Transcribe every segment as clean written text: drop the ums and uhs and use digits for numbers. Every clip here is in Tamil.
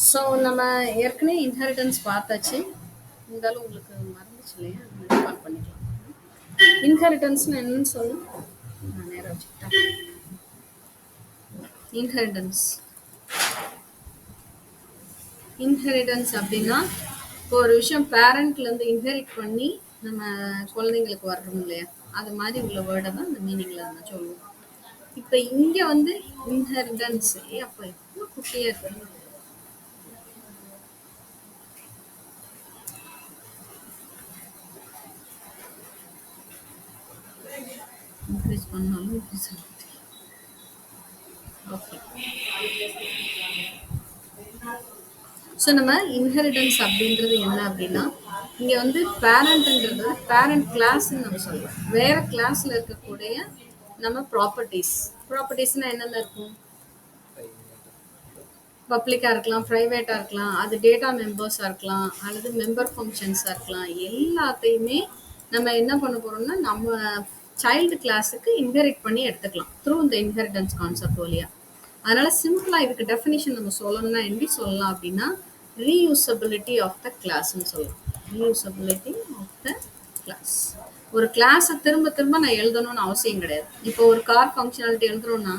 ஸோ நம்ம ஏற்கனவே இன்ஹெரிட்டன்ஸ் பார்த்தாச்சு. இருந்தாலும் உங்களுக்கு மறந்துச்சு இல்லையா? ரீகால் பண்ணிக்கலாம். இன்ஹெரிட்டன்ஸ்னு என்னன்னு சொல்லு. நான் நேரம் வச்சுக்கிட்டேன். இன்ஹெரிட்டன்ஸ் இன்ஹெரிட்டன்ஸ் அப்படின்னா இப்போ ஒரு விஷயம் பேரண்ட்லேருந்து இன்ஹெரிட் பண்ணி நம்ம குழந்தைங்களுக்கு வர்றோம் இல்லையா? அது மாதிரி உள்ள வேர்டை தான் இந்த மீனிங்கில் நம்ம சொல்லுவோம். இப்போ இங்கே வந்து இன்ஹெரிட்டன்ஸ் அப்போ எவ்வளோ குட்டியாக இருக்கு. இன்க்ரீஸ் பண்ணாலும் இன்க்ரீஸ் ஆகும். ஓகே. ஸோ நம்ம இன்ஹெரிட்டன்ஸ் அப்படின்றது என்ன அப்படின்னா இங்கே வந்து பேரண்ட்ன்றது பேரண்ட் கிளாஸ்ன்னு நம்ம சொல்லுவோம். வேற கிளாஸ்ல இருக்கக்கூடிய நம்ம ப்ராப்பர்ட்டிஸ்னா என்னென்ன இருக்கும்? பப்ளிக்காக இருக்கலாம், ப்ரைவேட்டாக இருக்கலாம், அது டேட்டா மெம்பர்ஸாக இருக்கலாம், அல்லது மெம்பர் ஃபங்க்ஷன்ஸாக இருக்கலாம். எல்லாத்தையுமே நம்ம என்ன பண்ண போகிறோம்னா நம்ம சைல்டு கிளாஸுக்கு இன்ஹெரிட் பண்ணி எடுத்துக்கலாம் த்ரூ இந்த இன்ஹெரிட்டன்ஸ் கான்செப்ட் வழியா. அதனால சிம்பிளா இதுக்கு டெஃபினிஷன் நம்ம சொல்லணும்னா எப்படி சொல்லலாம் அப்படின்னா ரீயூசபிலிட்டி ஆஃப் த கிளாஸ்ன்னு சொல்லலாம். Reusability of the class. ஒரு கிளாஸை திரும்ப திரும்ப நான் எழுதணும்னு அவசியம் கிடையாது. இப்போ ஒரு கார் ஃபங்க்ஷனாலிட்டி எழுதுறோம்னா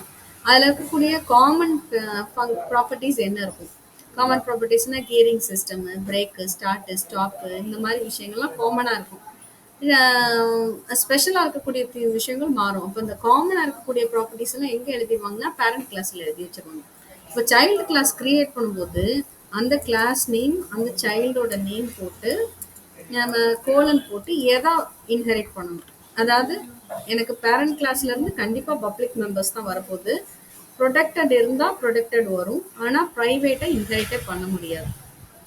அதில் இருக்கக்கூடிய காமன் ப்ராப்பர்ட்டிஸ் என்ன இருக்கும்? காமன் ப்ராப்பர்ட்டிஸ்னா gearing system, brake, start, stop, இந்த மாதிரி விஷயங்கள்லாம் காமனாக இருக்கும். ஸ்பெஷலாக இருக்கக்கூடிய விஷயங்கள் மாறும். அப்போ இந்த காமனாக இருக்கக்கூடிய ப்ராப்பர்ட்டிஸ் எல்லாம் எங்கே எழுதிடுவாங்கன்னா பேரண்ட் கிளாஸில் எழுதி வச்சிருவாங்க. இப்போ சைல்டு கிளாஸ் கிரியேட் பண்ணும்போது அந்த கிளாஸ் நேம் அந்த சைல்டோட நேம் போட்டு நம்ம கோலன் போட்டு எதா இன்ஹெரிட் பண்ணணும். அதாவது எனக்கு பேரண்ட் கிளாஸ்ல இருந்து கண்டிப்பா பப்ளிக் மெம்பர்ஸ் தான் வரப்போகுது. ப்ரொடெக்டட் இருந்தா ப்ரொடெக்டட் வரும். ஆனா பிரைவேட்டை இன்ஹெரிட்டே பண்ண முடியாது.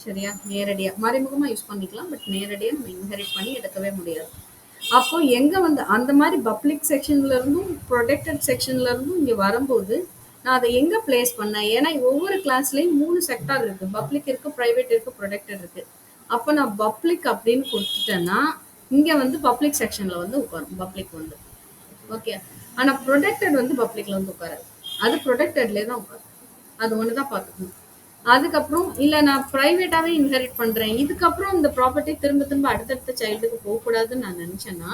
சரியா? நேரடியா மறைமுகமா யூஸ் பண்ணிக்கலாம். பட் நேரடியா நம்ம இன்ஹெரிட் பண்ணி எடுக்கவே முடியாது. அப்போ எங்க வந்து அந்த மாதிரி பப்ளிக் செக்ஷன்ல இருந்தும் ப்ரொடெக்டட் செக்ஷன்ல இருந்தும் இங்க வரும்போது நான் அதை எங்க பிளேஸ் பண்ணேன்? ஏன்னா ஒவ்வொரு கிளாஸ்லயும் 3 செக்டார் இருக்கு. பப்ளிக் இருக்கு, பிரைவேட் இருக்கு, ப்ரொடெக்டட் இருக்கு. அப்போ நான் பப்ளிக் அப்படின்னு கொடுத்துட்டேன்னா இங்க வந்து பப்ளிக் செக்ஷன்ல வந்து உட்காரும் பப்ளிக் வந்து. ஓகே. ஆனா ப்ரொடெக்டட் வந்து பப்ளிக்ல வந்து உட்காராது. அது ப்ரொடெக்டட்லேயே தான் உட்காரும். அது ஒன்று தான் பார்த்துக்கணும். அதுக்கப்புறம் இல்லை நான் ப்ரைவேட்டாகவே இன்ஹெரிட் பண்ணுறேன், இதுக்கப்புறம் இந்த ப்ராப்பர்ட்டி திரும்ப திரும்ப அடுத்தடுத்த சைல்டுக்கு போகக்கூடாதுன்னு நான் நினச்சேன்னா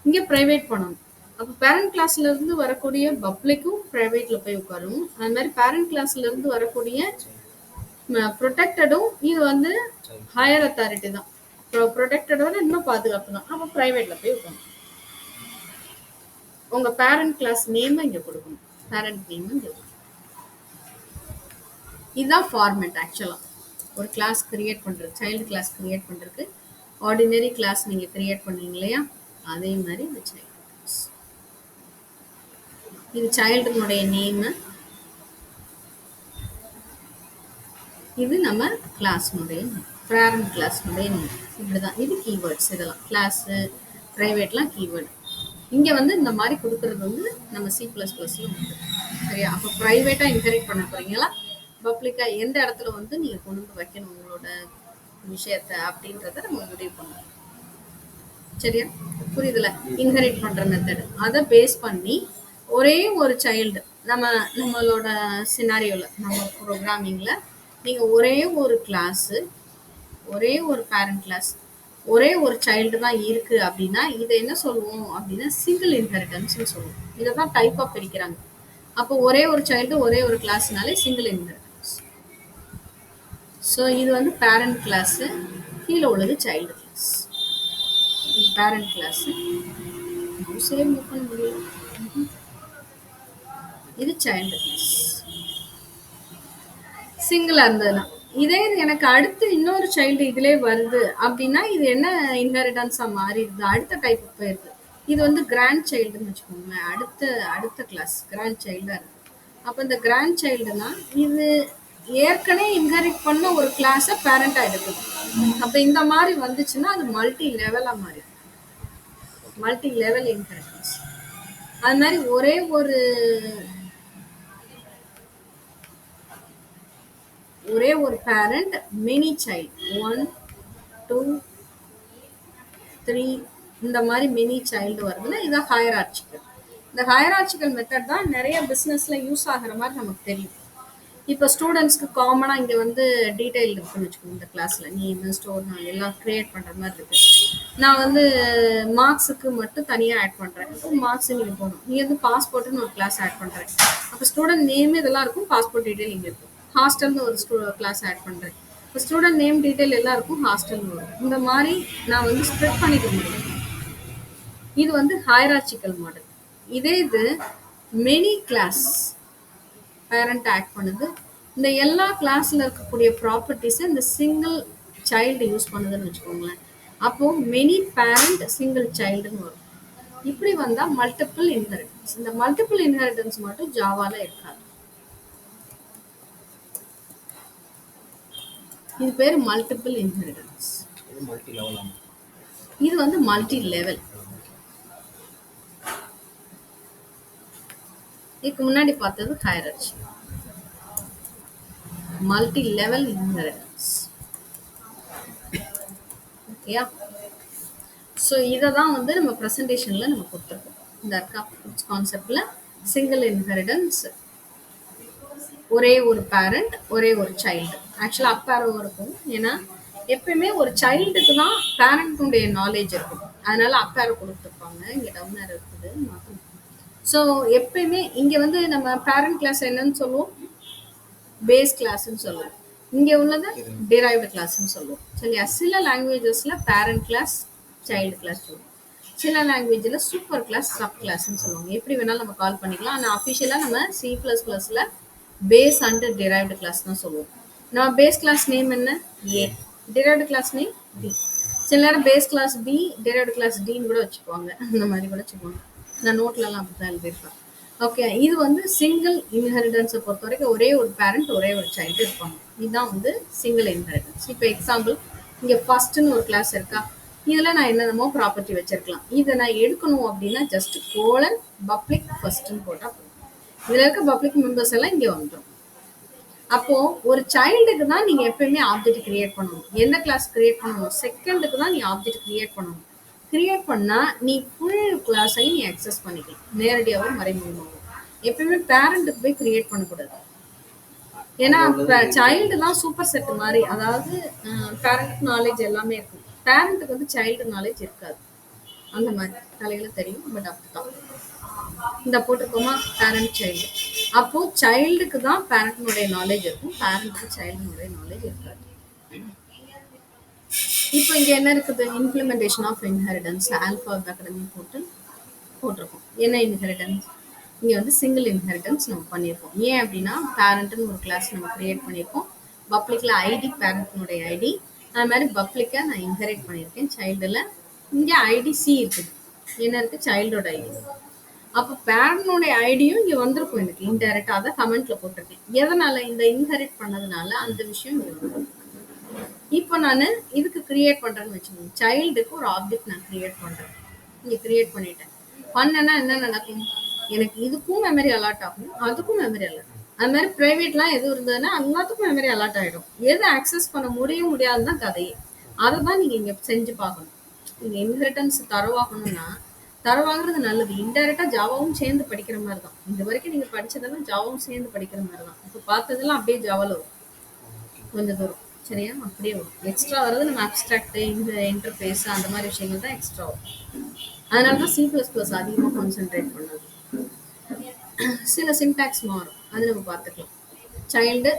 இங்கே ப்ரைவேட் பண்ணணும். அப்போ பேரண்ட் கிளாஸ்ல இருந்து வரக்கூடிய பப்ளிக்கும் ப்ரைவேட்ல போய் உட்காரும். அது மாதிரி பேரண்ட் கிளாஸ்ல இருந்து வரக்கூடிய ப்ரொடெக்டடும் இது வந்து ஹையர் அத்தாரிட்டி தான். ப்ரொடெக்டடோட இன்னும் பாதுகாப்பு தான். அப்போ ப்ரைவேட்ல போய் உட்காரும். உங்க பேரண்ட் கிளாஸ் நேம் இங்க கொடுக்கணும். பேரண்ட் நேம் இங்க கொடுக்கணும். இதுதான் ஃபார்மேட். ஆக்சுவலா ஒரு கிளாஸ் கிரியேட் பண்றது, சைல்டு கிளாஸ் கிரியேட் பண்றதுக்கு ஆர்டினரி கிளாஸ் நீங்க கிரியேட் பண்ணுவீங்க இல்லையா? அதே மாதிரி இந்த சைல்டு கிளாஸ். இது சைல்டுனுடைய நேம், இது நம்ம கிளாஸ்னுடைய பேரண்ட் கிளாஸ்னுடைய நேம். இப்படிதான். இது கீவேர்ட்ஸ். இதெல்லாம் கிளாஸ் பிரைவேட்லாம் கீவேர்டு. இங்க வந்து இந்த மாதிரி கொடுக்கறது வந்து நம்ம C++ல உண்டு. சரியா? அப்போ பிரைவேட்டா இன்ஹெரிட் பண்ண போறீங்களா, பப்ளிக்கா எந்த இடத்துல வந்து நீங்க கொண்டு வந்து வைக்கணும் உங்களோட விஷயத்த அப்படின்றத நம்ம முடிவு பண்ணணும். சரியா? புரியுதுல? இன்ஹெரிட் பண்ற மெத்தட் அதை பேஸ் பண்ணி ஒரே ஒரு சைல்டு நம்மளோட சினாரியோல நம்ம ப்ரோக்ராமிங்ல நீங்க ஒரே ஒரு கிளாஸ், ஒரே ஒரு பேரண்ட் கிளாஸ், ஒரே ஒரு சைல்டு தான் இருக்கு அப்படின்னா இதை என்ன சொல்லுவோம் அப்படின்னா சிங்கிள் இன்ஹெரிட்டன்ஸ் சொல்லுவோம். இதை தான் டைப்பா பிரிக்கிறாங்க. அப்போ ஒரே ஒரு சைல்டு ஒரே ஒரு கிளாஸ்னாலே சிங்கிள் இன்ஹெரிட்டன்ஸ். ஸோ இது வந்து பேரண்ட் கிளாஸ், கீழே உள்ளது சைல்டு கிளாஸ். இது பேரண்ட் கிளாஸ், சேவ் பண்ண முடியும். இது சைல்டு கிளாஸ் சிங்கிளா இருந்ததுன்னா. இதே எனக்கு அடுத்து இன்னொரு சைல்டு இதுல வருது அப்படின்னா இது என்ன இன்ஹெரிட்டன்ஸா மாறிடுது, அடுத்த டைப் போயிருது. இது வந்து கிராண்ட் சைல்டுன்னு வச்சுக்கோங்களேன். அடுத்த கிளாஸ் கிராண்ட் சைல்டா இருக்கு. அப்ப இந்த கிராண்ட் சைல்டுனா இது ஏற்கனவே இன்ஹெரிட் பண்ண ஒரு கிளாஸை பேரண்டா எடுக்குது. அப்ப இந்த மாதிரி வந்துச்சுன்னா அது மல்டி லெவலா மாறிடும். Multi level inheritance. அது மாதிரி ஒரே ஒரு பேரண்ட் மெனி சைல்டு 1 2 3 இந்த மாதிரி மெனி சைல்டு வருதுன்னா இதான் ஹையரார்ச்சிக்கல். இந்த ஹையரார்ச்சிக்கல் மெத்தட் தான் நிறைய பிஸ்னஸ்ல யூஸ் ஆகிற மாதிரி நமக்கு தெரியும். இப்ப ஸ்டூடண்ட்ஸ்க்கு காமனா இங்க வந்து டீடைல் இருக்குன்னு வச்சுக்கோங்க. இந்த கிளாஸ்ல நேம், ஸ்டோர் எல்லாம் கிரியேட் பண்ற மாதிரி இருக்கு. நான் வந்து மார்க்ஸுக்கு மட்டும் தனியா ஆட் பண்றேன். இப்போ மார்க்ஸ் நீங்க போகணும். நீ வந்து பாஸ்போர்ட்னு ஒரு கிளாஸ் ஆட் பண்றேன். அப்ப ஸ்டூடெண்ட் நேம் இதெல்லாம் இருக்கும், பாஸ்போர்ட் டீடைல் இங்க இருக்கும். ஹாஸ்டல்னு ஒரு கிளாஸ் ஆட் பண்றேன். இப்போ ஸ்டூடெண்ட் நேம் டீடைல் எல்லாம் இருக்கும், ஹாஸ்டல்னு வரும். இந்த மாதிரி நான் வந்து ஸ்ப்ரெட் பண்ணிக்க முடியும். இது வந்து ஹைரார்ச்சிக்கல் மாடல். இதே இது மெனி கிளாஸ் பேரண்ட் ஆக்ட் பண்ணுது. இந்த எல்லா கிளாஸ்ல இருக்கக்கூடிய ப்ராப்பர்ட்டிஸை இந்த சிங்கிள் சைல்டு யூஸ் பண்ணுதுன்னு வச்சுக்கோங்களேன். அப்போ மெனி பேரண்ட் சிங்கிள் சைல்டுன்னு வரும். இப்படி வந்தா மல்டிபிள் இன்ஹெரிட்டன்ஸ். இந்த மல்டிபிள் இன்ஹெரிட்டன்ஸ் மட்டும் ஜாவால இருக்காது. இது பேர் மல்டிபிள் இன்ஹெரிட்டன்ஸ். இது வந்து மல்டி லெவல். இதுக்கு முன்னாடி பார்த்தது ஹைரார்ச்சி. Multi level inheritance. ஓகேயா? ஸோ இதை தான் வந்து நம்ம ப்ரெசன்டேஷன்ல நம்ம கொடுத்துருக்கோம். இந்த கான்செப்ட்ல சிங்கிள் இன்ஹெரிட்டன்ஸ், ஒரே ஒரு பேரண்ட், ஒரே ஒரு சைல்டு. ஆக்சுவலாக அப்பாரோ இருக்கும். ஏன்னா எப்பயுமே ஒரு சைல்டுக்கு தான் பேரண்ட்டுடைய நாலேஜ் இருக்கும். அதனால அப்பாரோ கொடுத்துருப்பாங்க. இங்கே டவுன் ஏரோ இருக்குது. ஸோ எப்பயுமே இங்கே வந்து நம்ம பேரண்ட் கிளாஸ் என்னன்னு சொல்லுவோம்? பேஸ் கிளாஸ்ன்னு சொல்லுவோம். இங்கே உள்ளது டிரைவ்டு கிளாஸ்ன்னு சொல்லுவோம். சரியா? சில லாங்குவேஜஸ்ல பேரண்ட் கிளாஸ், சைல்டு கிளாஸ் சொல்லுவோம். சில லாங்குவேஜில் சூப்பர் கிளாஸ், சப் கிளாஸ்ன்னு சொல்லுவாங்க. எப்படி வேணாலும் நம்ம கால் பண்ணிக்கலாம். ஆனால் அஃபிஷியலாக நம்ம C++ல பேஸ் அண்ட் டிரைவ்டு கிளாஸ் தான் சொல்லுவோம். நம்ம பேஸ் கிளாஸ் நேம் என்ன? A. Derived class name B. சில நேரம் base class B, derived class டின்னு கூட வச்சுக்குவாங்க. அந்த மாதிரி கூட வச்சுக்குவாங்க. நான் நோட்லலாம் அப்படி தான் எழுதியிருப்பேன். ஓகே, இது வந்து சிங்கிள் இன்ஹெரிட்டன்ஸை பொறுத்த வரைக்கும் ஒரே ஒரு பேரண்ட், ஒரே ஒரு சைல்டு இருப்பாங்க. இதுதான் வந்து சிங்கிள் இன்ஹெரிட்டன்ஸ். இப்போ எக்ஸாம்பிள், இங்கே ஃபர்ஸ்ட்னு ஒரு கிளாஸ் இருக்கா? இதில் நான் என்னென்னமோ ப்ராப்பர்ட்டி வச்சிருக்கலாம். இதை நான் எடுக்கணும் அப்படின்னா ஜஸ்ட் கோலன் பப்ளிக் ஃபர்ஸ்ட்னு போட்டால் போதும். இதில் இருக்க பப்ளிக் மெம்பர்ஸ் எல்லாம் இங்கே வந்துடும். அப்போ ஒரு சைல்டுக்கு தான் நீங்க எப்பயுமே ஆப்ஜெக்ட் கிரியேட் பண்ணணும். எந்த கிளாஸ் கிரியேட் பண்ணணும்? செகண்டுக்கு தான் நீ ஆப்ஜெக்ட் கிரியேட் பண்ணணும். கிரியேட் பண்ணா நீ ஃபுல் கிளாஸையும் நீ அக்சஸ் பண்ணிக்கலாம், நேரடியாகவும் மறைமுகமாகவும். எப்பயுமே பேரண்ட்டுக்கு போய் கிரியேட் பண்ணக்கூடாது. ஏன்னா சைல்டு தான் சூப்பர் செட் மாதிரி. அதாவது பேரண்ட் நாலேஜ் எல்லாமே இருக்கும். பேரண்ட்டுக்கு வந்து சைல்டு நாலேஜ் இருக்காது. அந்த மாதிரி தலையில தெரியும். பட் அப்படிதான் இந்த போட்டிருக்கோமா, பேரண்ட் சைல்டு. அப்போ சைல்டுக்கு தான் பேரண்ட்னுடைய நாலேஜ் இருக்கும், பேரண்ட்டுக்கு சைல்டுனுடைய நாலேஜ் இருக்காது. இப்போ இங்க என்ன இருக்குது? Implementation of inheritance Alpha Academy போட்டிருக்கோம். என்ன இன்ஹெரிட்டன்ஸ்? இங்க வந்து சிங்கிள் இன்ஹெரிட்டன்ஸ் நம்ம பண்ணியிருக்கோம். ஏன் அப்படின்னா பேரண்ட்னு ஒரு கிளாஸ் நம்ம கிரியேட் பண்ணியிருக்கோம். பப்ளிக்ல ஐடி, பேரண்ட்னுடைய ஐடி. அது மாதிரி பப்ளிக்கா நான் இன்ஹெரிட் பண்ணியிருக்கேன் சைல்டுல. இங்க ஐடி சி இருக்குது. என்ன இருக்கு? சைல்டோட ஐடி. அப்போ பேரண்ட்னுடைய ஐடியும் இங்க வந்திருக்கும் எனக்கு இன்டைரக்டா. அதை கமெண்ட்ல போட்டிருக்கேன். எதனால? இந்த இன்ஹெரிட் பண்ணதுனால அந்த விஷயம் இங்க வரும். இப்போ நான் இதுக்கு கிரியேட் பண்றேன்னு வச்சுக்கோங்க. சைல்டுக்கு ஒரு ஆப்ஜெக்ட் நான் கிரியேட் பண்றேன். இங்க கிரியேட் பண்ணிட்டேன். பண்ணனா என்ன நடக்கும்? எனக்கு இதுக்கும் மெமரி அலாட் ஆகும், அதுக்கும் மெமரி அலாட் ஆகும். அது மாதிரி பிரைவேட்லாம் எது இருந்ததுன்னா எல்லாத்துக்கும் மெமரி அலாட் ஆயிடும். எது ஆக்சஸ் பண்ண முடியாதுன்னு தான் கதையே. அதை தான் நீங்க இங்க செஞ்சு பார்க்கணும். நீங்க இன்ஹெரிட்டன்ஸ் தரவாகணும்னா தரவாகிறது நல்லது. இன்டைரக்டா ஜாவாவும் சேர்ந்து படிக்கிற மாதிரி தான். இது வரைக்கும் நீங்க படிச்சதெல்லாம் ஜாவாவும் சேர்ந்து படிக்கிற மாதிரி தான். இப்போ பார்த்ததெல்லாம் அப்படியே ஜாவால வரும். கொஞ்சம் தூரம் சரியா? அப்படியே வரும். எக்ஸ்ட்ரா வர்றது நம்ம அப்ஸ்ட்ராக்ட், இந்த இன்டர்ஃபேஸ், அந்த மாதிரி விஷயங்கள் தான் எக்ஸ்ட்ரா வரும். அதனால தான் C++ அதிகமாக கான்சென்ட்ரேட் பண்ணது. சில சின்டாக்ஸ் மாறும், அது நம்ம பார்த்துக்கலாம். சைல்டு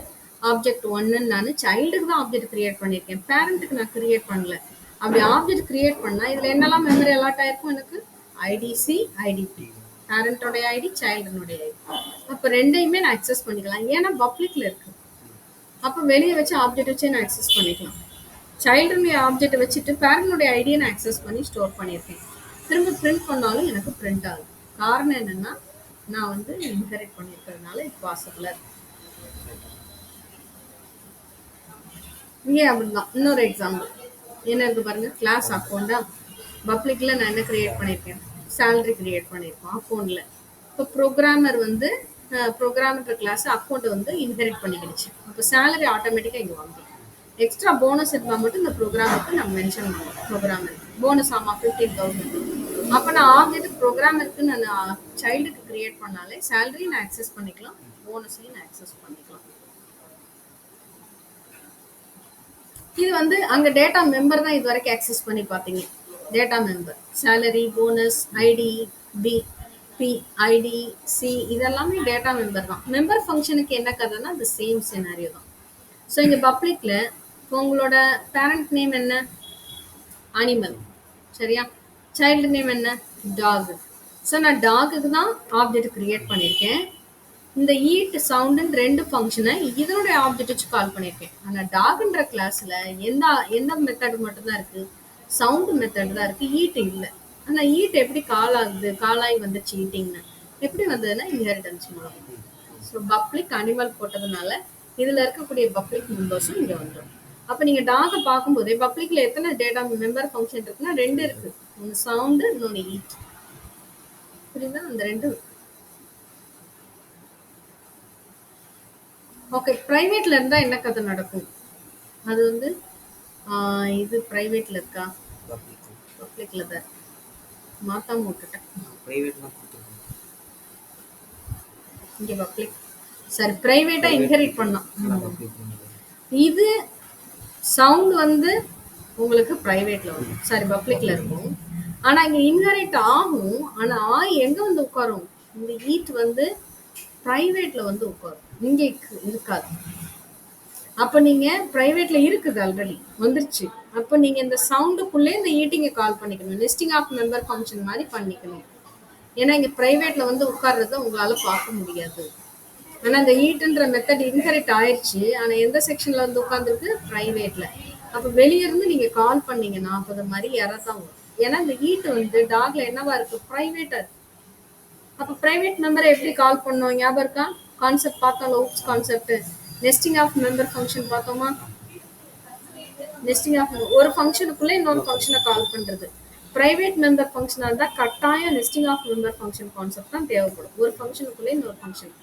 ஆப்ஜெக்ட் ஒன்னு நான் சைல்டுக்கு தான் ஆப்ஜெக்ட் கிரியேட் பண்ணியிருக்கேன், பேரண்ட்டுக்கு நான் கிரியேட் பண்ணல. அப்படி ஆப்ஜெக்ட் கிரியேட் பண்ணா இதுல என்னெல்லாம் மெமரி அலாட் ஆயிருக்கும்? எனக்கு ஐடிசி, ஐடிபி, பேரண்டோடைய ஐடி, சைல்டுனுடைய ஐடி. அப்ப ரெண்டையுமே நான் அக்சஸ் பண்ணிக்கலாம். ஏன்னா பப்ளிக்ல இருக்கு. அப்போ வெளியே வச்சு ஆப்ஜெக்ட் வச்சு நான் அக்சஸ் பண்ணிக்கலாம். சைல்டுனுடைய ஆப்ஜெக்ட் வச்சுட்டு பேரண்ட்னுடைய ஐடியை நான் அக்சஸ் பண்ணி ஸ்டோர் பண்ணியிருக்கேன். திரும்ப பிரிண்ட் பண்ணாலும் எனக்கு பிரிண்ட் ஆகுது. காரணம் என்னன்னா நான் வந்து இன்ஹெரிட் பண்ணியிருக்கிறதுனால இது பாசிபிளா இருக்கு. இங்கே அப்படிதான். இன்னொரு எக்ஸாம்பிள் என்ன இருக்கு பாருங்க. கிளாஸ் அக்கௌண்டா? பப்ளிக்ல நான் என்ன கிரியேட் பண்ணியிருக்கேன்? சேலரி கிரியேட் பண்ணியிருக்கோம் அக்கௌண்ட்ல. இப்போ ப்ரோக்ராமர் வந்து ப்ரோக்ராமர் கிளாஸ் அக்கௌண்ட் வந்து இன்ஹெரிட் பண்ணிக்கிடுச்சு. அப்போ சேலரி ஆட்டோமேட்டிக்காக இங்கே வந்துடும். எக்ஸ்ட்ரா போனஸ் இருந்தால் மட்டும் இந்த ப்ரோக்ராமருக்கு நம்ம மென்ஷன் பண்ணுவோம். ப்ரோக்ராமர் போனஸ் ஆமாம் 15,000. அப்போ நான் ஆப்ஜெக்ட் ப்ரோக்ராமருக்கு நான் சைல்டுக்கு கிரியேட் பண்ணாலே சேலரி நான் அக்சஸ் பண்ணிக்கலாம், போனஸையும் நான் அக்சஸ் பண்ணிக்கலாம். இது வந்து அங்க டேட்டா மெம்பர் தான் இது வரைக்கும் ஆக்சஸ் பண்ணி பார்த்தீங்க. Data member, salary, bonus, ID, B B, ID, C இதெல்லாமே டேட்டா மெம்பர் தான். மெம்பர் ஃபங்க்ஷனுக்கு என்ன கதைன்னா அது சேம் சினாரியோ தான். ஸோ இங்க பப்ளிக்ல உங்களோட பேரண்ட் நேம் என்ன? அனிமல். சரியா? சைல்டு நேம் என்ன? டாக். ஸோ நான் டாகுக்கு தான் ஆப்ஜெக்ட் கிரியேட் பண்ணியிருக்கேன். இந்த ஈட் சவுண்டுன்னு 2 ஃபங்க்ஷனை இதனுடைய ஆப்ஜெக்ட் வச்சு கால் பண்ணியிருக்கேன். ஆனால் டாக்ன்ற கிளாஸ்ல எந்த எந்த மெத்தட் மட்டும்தான் இருக்கு? சவுண்ட் மெத்தட் தான் இருக்கு, ஈட் இல்லை. ஆனால் ஈட் எப்படி கால் ஆகுது? காலாகி வந்துச்சு ஈட்டிங்னு. எப்படி வந்ததுன்னா இன்ஹெரிட்டன்ஸ் மூலம். ஸோ பப்ளிக் அனிமல் போட்டதுனால இதுல இருக்கக்கூடிய பப்ளிக் மெம்பர்ஸும் இங்க வந்துடும். அப்ப நீங்க டாக பார்க்கும்போதே பப்ளிக்ல எத்தனை டேட்டா மெம்பர் ஃபங்க்ஷன் இருக்குன்னா 2 இருக்கு. ஒன்னு சவுண்ட், இன்னொன்னு ஈட். புரியுதா? அந்த 2. ஓகே, பிரைவேட்ல இருந்தா என்ன கதை நடக்கும்? அது வந்து இது பிரைவேட்ல இருக்கா? பப்ளிக்ல தான் மாத்தாம விட்டுட்டேன். இங்க பப்ளிக் சரி, பிரைவேட்டா இன்ஹெரிட் பண்ணலாம். இது சவுண்ட் வந்து உங்களுக்கு பிரைவேட்ல வரும், சாரி பப்ளிக்ல இருக்கும். ஆனா இங்க இன்ஹெரிட் ஆகும். ஆனா எங்க வந்து உட்காரும்? இந்த ஈட் வந்து பிரைவேட்ல வந்து உட்காரும், இங்க இருக்காது. அப்ப நீங்க பிரைவேட்ல இருக்குது ஆல்ரெடி வந்துருச்சு. அப்ப நீங்க இந்த சவுண்டுக்குள்ளே இந்த ஈட்டிங்க கால் பண்ணிக்கணும். லிஸ்டிங் ஆஃப் மெம்பர் ஃபங்க்ஷன் மாதிரி பண்ணிக்கணும். ஏன்னா இங்க பிரைவேட்ல வந்து உட்கார்றத உங்களால பார்க்க முடியாது. ஆனா இந்த ஈட்ன்ற மெத்தட் இன்ஹெரிட் ஆயிடுச்சு. ஆனா எந்த செக்ஷன்ல வந்து உட்கார்ந்துருக்கு? பிரைவேட்ல. அப்ப வெளிய இருந்து நீங்க கால் பண்ணீங்கன்னா அப்ப அது மாதிரி யாராவது தான் வரும். ஏன்னா இந்த ஈட் வந்து டாக்ல என்னவா இருக்கு? பிரைவேட்டா இருக்கு. அப்ப பிரைவேட் மெம்பரை எப்படி கால் பண்ணோம்? ஞாபகம் இருக்கா? கான்செப்ட் பார்த்தோம், loops concept. Nesting of member function பார்த்தோமா? நெஸ்டிங் ஆஃப் ஒரு ஃபங்க்ஷனுக்குள்ள இன்னொரு ஃபங்க்ஷனை கால் பண்றது. பிரைவேட் மெம்பர் ஃபங்க்ஷனா இருந்தா கட்டாயம் nesting of member function concept தான் தேவைப்படும். ஒரு ஃபங்க்ஷனுக்குள்ள இன்னொரு ஃபங்க்ஷன்.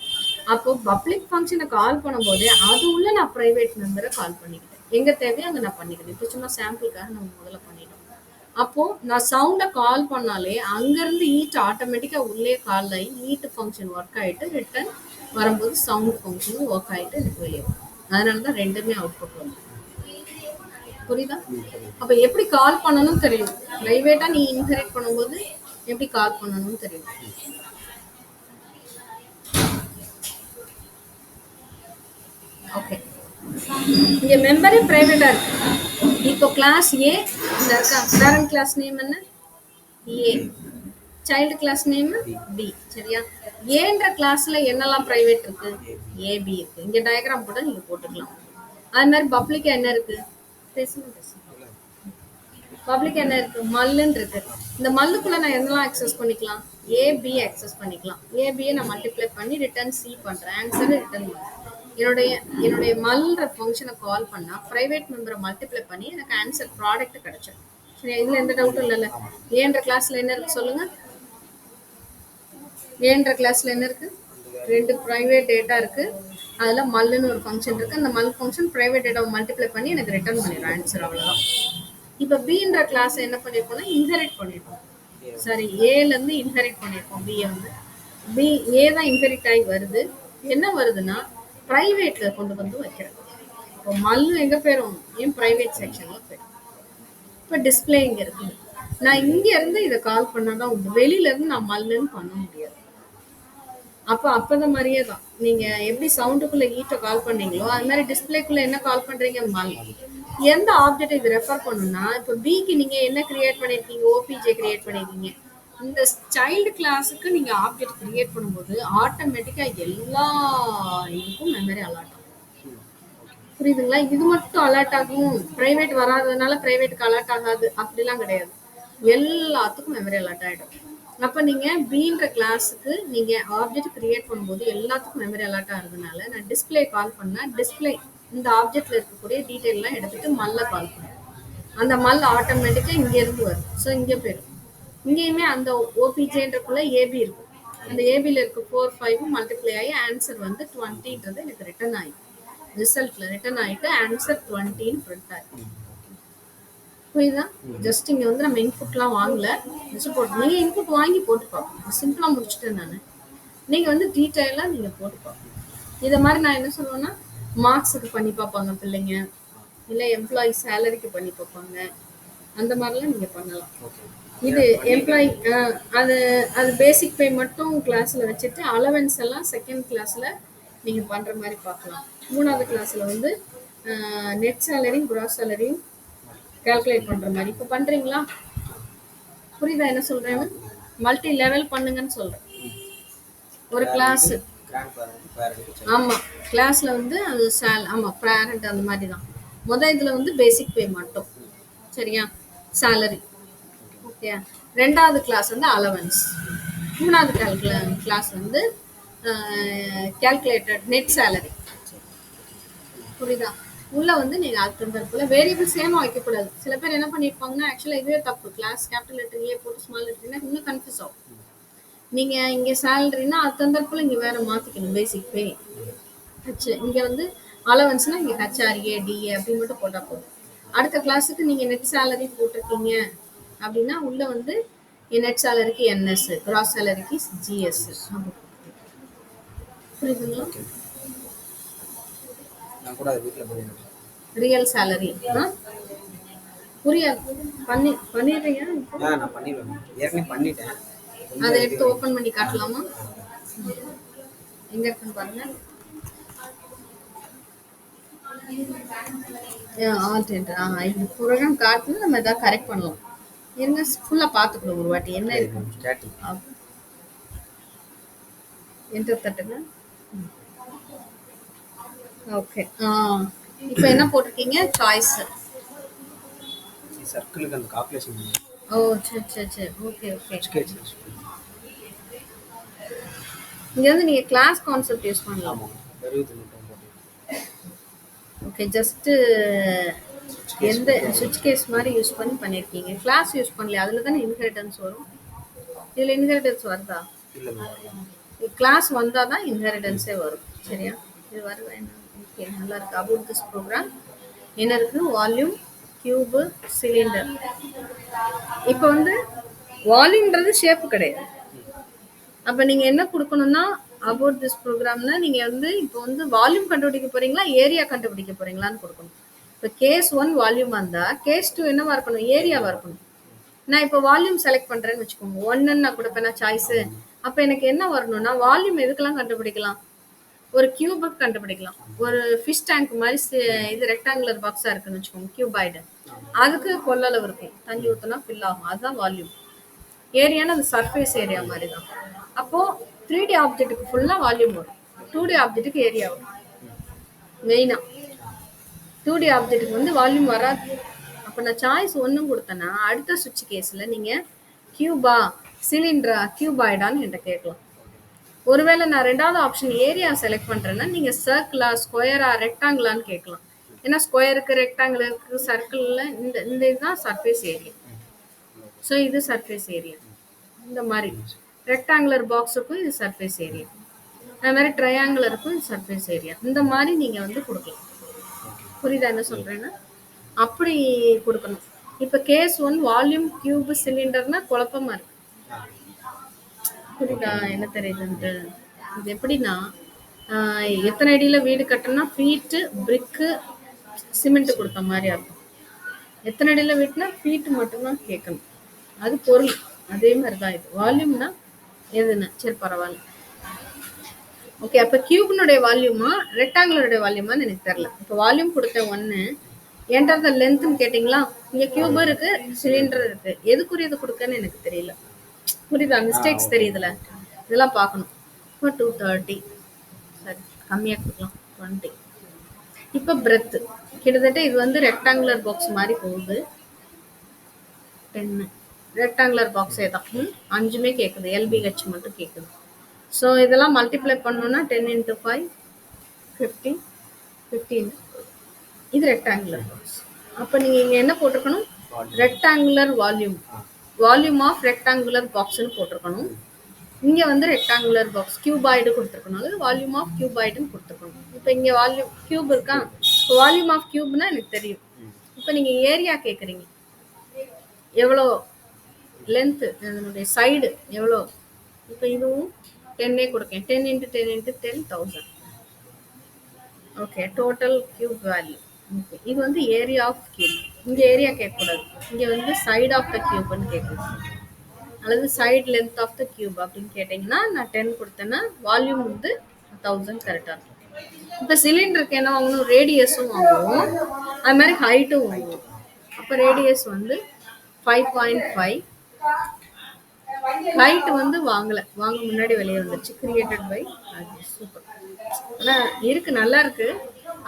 அப்போ பப்ளிக் ஃபங்க்ஷனை கால் பண்ணும்போது அது உள்ள நான் பிரைவேட் மெம்பரை கால் பண்ணிக்கிட்டேன். எங்க தேவையோ அங்க நான் பண்ணிக்கிட்டேன். இப்போ சும்மா சாம்பிளுக்காக நம்ம முதல்ல பண்ணிட்டோம். அப்போ நான் சவுண்டை கால் பண்ணாலே அங்கிருந்து ஈட் ஆட்டோமேட்டிக்கா உள்ளே கால் ஆகி ஈட் ஃபங்க்ஷன் ஒர்க் ஆயிட்டு ரிட்டர்ன் வரும்போது சவுண்ட் ஃபங்க்ஷனும் ஒர்க் ஆயிட்டு எனக்கு வெளியே வரும். அதனாலதான் 2மே அவுட்புட் வந்து. புரியுதா? அப்ப எப்படி கால் பண்ணணும் தெரியும். பிரைவேட்டா நீ இன்ஹெரிட் பண்ணும்போது எப்படி கால் பண்ணணும் தெரியும். ஓகே, இங்க மெம்பரே பிரைவேட்டா இருக்கு. இப்போ கிளாஸ் ஏ இந்த இருக்கா, பேரண்ட் கிளாஸ் நேம் என்ன? A. Child class name B. சரியா? ஏன்ற கிளாஸ்ல என்னெல்லாம் பிரைவேட் இருக்கு? ஏபி இருக்கு. இங்க டயக்ராம் கூட நீங்க போட்டுக்கலாம். அது மாதிரி பப்ளிக் என்ன இருக்கு? பேசுங்க. பப்ளிக் என்ன இருக்கு? மல்லுன்னு இருக்கு. இந்த மல்லுக்குள்ள நான் என்னெல்லாம் அக்சஸ் பண்ணிக்கலாம்? ஏபி அக்சஸ் பண்ணிக்கலாம். ஏபியை நான் மல்டிப்ளை பண்ணி ரிட்டர்ன் சி பண்றேன், ஆன்சர் ரிட்டர்ன் பண்றேன். என்னுடைய மல்ன்ற ஃபங்க்ஷனை கால் பண்ணா பிரைவேட் மெம்பரை மல்டிப்ளை பண்ணி எனக்கு ஆன்சர் ப்ராடக்ட் கிடைச்சிடும். சரி, இதுல எந்த டவுட்டும் இல்லைல்ல. ஏன்ற கிளாஸ்ல என்ன இருக்கு சொல்லுங்க? ஏன்ற கிளாஸ்ல என்ன இருக்கு? 2 பிரைவேட் டேட்டா இருக்கு. அதுல மல்லுன்னு ஒரு ஃபங்க்ஷன் இருக்கு. அந்த மல் ஃபங்க்ஷன் பிரைவேட் டேட்டாவை மல்டிப்ளை பண்ணி எனக்கு ரிட்டர்ன் பண்ணிடும் ஆன்சர். அவ்வளவுதான். இப்ப பின்ற கிளாஸ் என்ன பண்ணிருக்கோம்னா இன்ஹெரிட் பண்ணிருக்கோம். சாரி, ஏல இருந்து இன்ஹெரிட் பண்ணிருக்கோம். பியை வந்து பி ஏ தான் இன்ஹெரிட் ஆகி வருது. என்ன வருதுன்னா பிரைவேட்ல கொண்டு வந்து வைக்கிறேன். இப்போ மல்லு எங்க போயிரும்? ஏன் பிரைவேட் செக்ஷன்ல போயிடும். இப்ப டிஸ்பிளே இங்க இருக்கு. நான் இங்க இருந்து இதை கால் பண்ணாதான் உண்டு. வெளியில இருந்து நான் மல்லுன்னு பண்ண முடியாது. அப்பத மாதிரியே தான் நீங்க எப்படி சவுண்டுக்குள்ள ஈட்ட கால் பண்ணீங்களோ அது மாதிரி டிஸ்பிளேக்குள்ள என்ன கால் பண்றீங்க? மல். எந்த ஆப்ஜெக்ட் இது ரெஃபர் பண்ணுன்னா, இப்போ பிக்கு நீங்க என்ன கிரியேட் பண்ணிருக்கீங்க? ஓபிஜே கிரியேட் பண்ணிருக்கீங்க. இந்த சைல்டு கிளாஸுக்கு நீங்க ஆப்ஜெக்ட் கிரியேட் பண்ணும்போது ஆட்டோமேட்டிக்கா எல்லா இதுக்கும் மெமரி அலாட் ஆகும். புரியுதுங்களா? இது மட்டும் அலர்ட் ஆகும், பிரைவேட் வராததுனால பிரைவேட்டுக்கு அலர்ட் ஆகாது அப்படிலாம் கிடையாது. எல்லாத்துக்கும் மெமரி அலர்ட் ஆயிடும். அப்ப நீங்க பீன்ற கிளாஸுக்கு நீங்க ஆப்ஜெக்ட் கிரியேட் பண்ணும்போது எல்லாத்துக்கும் மெமரி அலர்ட் ஆகுறதுனால நான் டிஸ்பிளே கால் பண்ணா டிஸ்பிளே இந்த ஆப்ஜெக்ட்ல இருக்கக்கூடிய டீடைல் எல்லாம் எடுத்துட்டு மல்ல கால் பண்ணும். அந்த மல் ஆட்டோமேட்டிக்கா இங்க இருந்து வரும். ஸோ இங்க போயிடும். இங்கேயுமே அந்த ஓபிஜேன்றக்குள்ள ஏபி இருக்கும். அந்த ஏபியில் இருக்க 4 5 மல்டிப்ளை ஆகி ஆன்சர் வந்து 20ன்றது எனக்கு ரிட்டர்ன் ஆயிடும். ரிசல்ட்ல ரிட்டர்ன் ஆயிட்டு ஆன்சர் 20ன்னு பிரிண்ட் ஆகும். புரியுதா? ஜஸ்ட் இங்க வந்து நம்ம இன்புட்லாம் வாங்கல, ஜஸ்ட் போட்டு நீங்க இன்புட் வாங்கி போட்டு பார்ப்போம். சிம்பிளா முடிச்சுட்டேன் நான். நீங்க வந்து டீட்டெயிலா நீங்க போட்டு பார்ப்போம். இதை மாதிரி நான் என்ன சொல்லுவேன்னா மார்க்ஸுக்கு பண்ணி பார்ப்பாங்க பிள்ளைங்க. இல்ல எம்ப்ளாயி சேலரிக்கு பண்ணி பார்ப்பாங்க. அந்த மாதிரிலாம் நீங்க பண்ணலாம். ஓகே. இது எம்ப்ளாயி பண்ணியிருக்கேன். அது அது பேசிக் பே மட்டும் கிளாஸ்ல வச்சுட்டு அலவன்ஸ் எல்லாம் செகண்ட் கிளாஸ்ல நீங்க பண்ற மாதிரி பார்க்கலாம். மூணாவது கிளாஸ்ல வந்து நெட் சேலரியும் கிராஸ் சேலரியும் கால்குலேட் பண்ற மாதிரி இப்போ பண்றீங்களா? புரியுதா என்ன சொல்றேன்னு? மல்டி லெவல் பண்ணுங்கன்னு சொல்றேன். ஒரு கிளாஸ் கிராண்ட் பேரண்ட் ஆமா கிளாஸ்ல வந்து அது ஆமா பேரண்ட் அந்த மாதிரி தான். இதுல வந்து பேசிக் பே மட்டும். சரியா? சேலரி. ஓகே. ரெண்டாவது கிளாஸ் வந்து அலவன்ஸ். மூணாவது கிளாஸ் வந்து கால்குலேட்டட் நெட் சேலரி. புரியுதா? உள்ள வந்து நீங்க அதுக்கு தகுந்தாற்போல வேரியபிள் சேமா வைக்கக்கூடாது. சில பேர் என்ன பண்ணிருப்பாங்கன்னா ஆக்சுவலா இதுவே தப்பு. கிளாஸ் கேபிட்டல் லெட்டர் ஏ போட்டு ஸ்மால் லெட்டர்னா இன்னும் கன்ஃபியூஸ் ஆகும். நீங்க இங்க சேலரினா அது தகுந்தாற்போல இங்க வேற மாத்திக்கணும் பேசிக் பே. இங்க வந்து அலவன்ஸ்னா இங்க ஹெச்ஆர்ஏ டிஏ அப்படின்னு மட்டும் போட்டா போதும். அடுத்த கிளாஸுக்கு நீங்க நெட் சேலரி போட்டிருக்கீங்க அப்படின்னா உள்ள வந்து நெட் சேலரிக்கு என்எஸ், கிராஸ் சேலரிக்கு ஜிஎஸ். புரியுதுங்களா? நான் கூட அதை வீட்டில் பண்ணிடுறேன். ரியல் சேலரி புரியாது. பண்ணிடுறீங்க? நான் பண்ணிடுவேன். ஏற்கனவே பண்ணிட்டேன். அதை எடுத்து ஓபன் பண்ணி காட்டலாமா? எங்க இருக்குன்னு பாருங்க. இது ப்ரோக்ராம் காட்டுன்னு நம்ம எதாவது கரெக்ட் பண்ணலாம். இருங்க ஃபுல்லா பாத்துக்கணும் ஒரு வாட்டி என்ன இருக்கு. என்டர் தட்டுங்க. ஓகே. இப்போ என்ன போட்டிருக்கீங்க? சாய்ஸ். சர்க்கிளுக்கு அந்த கால்குலேஷன். ஓ சரி சரி சரி. Okay okay. இங்க வந்து நீங்க கிளாஸ் கான்செப்ட் யூஸ் பண்ணலாம். ஓகே. ஜஸ்ட் எந்த சுவிட்ச் கேஸ் மாதிரி யூஸ் பண்ணிருக்கீங்க. கிளாஸ் யூஸ் பண்ணல. அதுல தானே இன்ஹெரிட்டன்ஸ் வரும். இதுல இன்ஹெரிட்டன்ஸ் வருதா? கிளாஸ் வந்தா தான் இன்ஹெரிட்டன்ஸே வரும். சரியா? இது வருதா என்ன? ஓகே நல்லா இருக்கு. அபவுட் திஸ் ப்ரோக்ராம் என்ன இருக்கு? Volume, cube, cylinder. இப்போ வந்து வால்யூம்ன்றது ஷேப் கிடையாது. அப்ப நீங்க என்ன கொடுக்கணும்னா அபவுட் திஸ் ப்ரோக்ராம்னா நீங்க வந்து இப்போ வந்து வால்யூம் கண்டுபிடிக்க போறீங்களா ஏரியா கண்டுபிடிக்க போறீங்களான்னு கொடுக்கணும். இப்போ கேஸ் 1 வால்யூமா இருந்தா கேஸ் 2 என்னவா இருக்கணும்? ஏரியாவா இருக்கணும். நான் இப்போ வால்யூம் செலக்ட் பண்றேன்னு வச்சுக்கோங்க. 1ன்னு நான் கொடுப்பேன் சாய்ஸ். அப்ப எனக்கு என்ன வரணும்னா வால்யூம் எதுக்கெல்லாம் கண்டுபிடிக்கலாம்? ஒரு கியூபுக்கு கண்டுபிடிக்கலாம். ஒரு ஃபிஷ் டேங்க் மாதிரி இது ரெக்டாங்குலர் பாக்ஸா இருக்குன்னு வச்சுக்கோங்க. கியூபாய்டு. அதுக்கு கொள்ளளவு இருக்கும். தண்ணி ஊற்றினா ஃபில் ஆகும். அதுதான் வால்யூம். ஏரியானா அது சர்ஃபேஸ் ஏரியா மாதிரி தான். அப்போ 3D ஆப்ஜெக்ட்டுக்கு ஃபுல்லா வால்யூம் வரும். 2D ஆப்ஜெக்ட்டுக்கு ஏரியா வரும். மெயினா 2D ஆப்ஜெக்ட்டுக்கு வந்து வால்யூம் வராது. அப்போ நான் சாய்ஸ் 1 கொடுத்தேன்னா அடுத்த சுவிட்ச் கேஸ்ல நீங்க கியூபா, சிலிண்டரா, கியூபாய்டான்னு என்கிட்ட கேட்கலாம். ஒருவேளை நான் ரெண்டாவது ஆப்ஷன் ஏரியா செலக்ட் பண்றேன்னா நீங்க சர்க்கிளா, ஸ்கொயரா, ரெக்டாங்கிளான்னு கேட்கலாம். ஏன்னா ஸ்கொயருக்கு, ரெக்டாங்கிளுக்கு, சர்க்கிள்ல இந்த இதுதான் சர்ஃபேஸ் ஏரியா. ஸோ இது சர்ஃபேஸ் ஏரியா. இந்த மாதிரி ரெக்டாங்குலர் பாக்ஸுக்கும் இது சர்ஃபேஸ் ஏரியா. அது மாதிரி ட்ரையாங்குலருக்கும் இது சர்ஃபேஸ் ஏரியா. இந்த மாதிரி நீங்க வந்து கொடுக்கலாம். புரியுதா என்ன சொல்றேன்னா? அப்படி கொடுக்கணும். இப்ப கேஸ் 1 வால்யூம், கியூப், சிலிண்டர்னா குழப்பமா இருக்கு. புரியுதா என்ன தெரியுதுன்ட்டு? இது எப்படின்னா எத்தனை அடியில வீடு கட்டணும்னா ஃபீட்டு, பிரிக்கு, சிமெண்ட் கொடுத்த மாதிரி இருக்கும். எத்தனை அடியில வீட்டுனா ஃபீட்டு மட்டும்தான் கேட்கணும். அது பொருள். அதே மாதிரி தான் இது. வால்யூம்னா எதுன்னு சரி பரவாயில்ல. ஓகே. அப்ப கியூப்னுடைய வால்யூமா ரெக்டாங்குலருடைய வால்யூமான்னு எனக்கு தெரியல. இப்போ வால்யூம் கொடுத்த 1 என்டர் த லென்த்னு கேட்டிங்களா? இங்க கியூப் இருக்கு, சிலிண்டர் இருக்கு. எதுக்குரியது கொடுக்கன்னு எனக்கு தெரியல. புரியுதா? மிஸ்டேக்ஸ் தெரியுதுல. இதெல்லாம் பார்க்கணும். இப்போ 230 சரி கம்மியா கொடுக்கலாம் 20. இப்போ பிரெத் கிட்டத்தட்ட இது வந்து ரெக்டாங்குலர் பாக்ஸ் மாதிரி போகுது. 10 ரெக்டாங்குலர் பாக்ஸே தான். 5மே கேட்குது. எல்பிஹெச் மட்டும் கேட்குது. ஸோ இதெல்லாம் மல்டிப்ளை பண்ணோம்னா 10 × 5 15 15. இது ரெக்டாங்குலர் பாக்ஸ். அப்போ நீங்க இங்க என்ன போட்டிருக்கணும்? Rectangular volume, volume of rectangular பாக்ஸ்னு போட்டிருக்கணும். இங்க வந்து ரெக்டாங்குலர் பாக்ஸ் கியூபாய்டு கொடுத்துருக்கணும். அது வால்யூம் ஆஃப் கியூபாய்டுன்னு கொடுத்துருக்கணும். இப்போ இங்க வால்யூம் கியூப் இருக்கா? வால்யூம் ஆஃப் கியூப்னா எனக்கு தெரியும். இப்போ நீங்க ஏரியா கேட்குறீங்க. எவ்வளோ லென்த், அதனுடைய சைடு எவ்வளோ? இப்போ இதுவும் 10 கொடுக்கேன். 10 × 10 × 10 1000. Okay. Total cube value okay. இது வந்து ஏரியா ஆஃப் கியூப். இங்க ஏரியா கேட்கக்கூடாது. இங்க வந்து சைடு ஆஃப் த கியூப்ன்னு கேட்கணும். அல்லது side length of the cube அப்படின்னு கேட்டிங்கன்னா நான் 10 கொடுத்தேன்னா வால்யூம் வந்து 1000 கரெக்டாக இருக்கும். இப்போ சிலிண்டருக்கு என்ன வாங்கணும், ரேடியஸும் வாங்குவோம், அது மாதிரி ஹைட்டும் வாங்குவோம். அப்போ ரேடியஸ் வந்து 5.5, ஹைட் வந்து வாங்க முன்னாடி வெளியே வந்துருச்சு, கிரியேட்டட் பை சூப்பர். ஆனால் இருக்கு, நல்லா இருக்கு.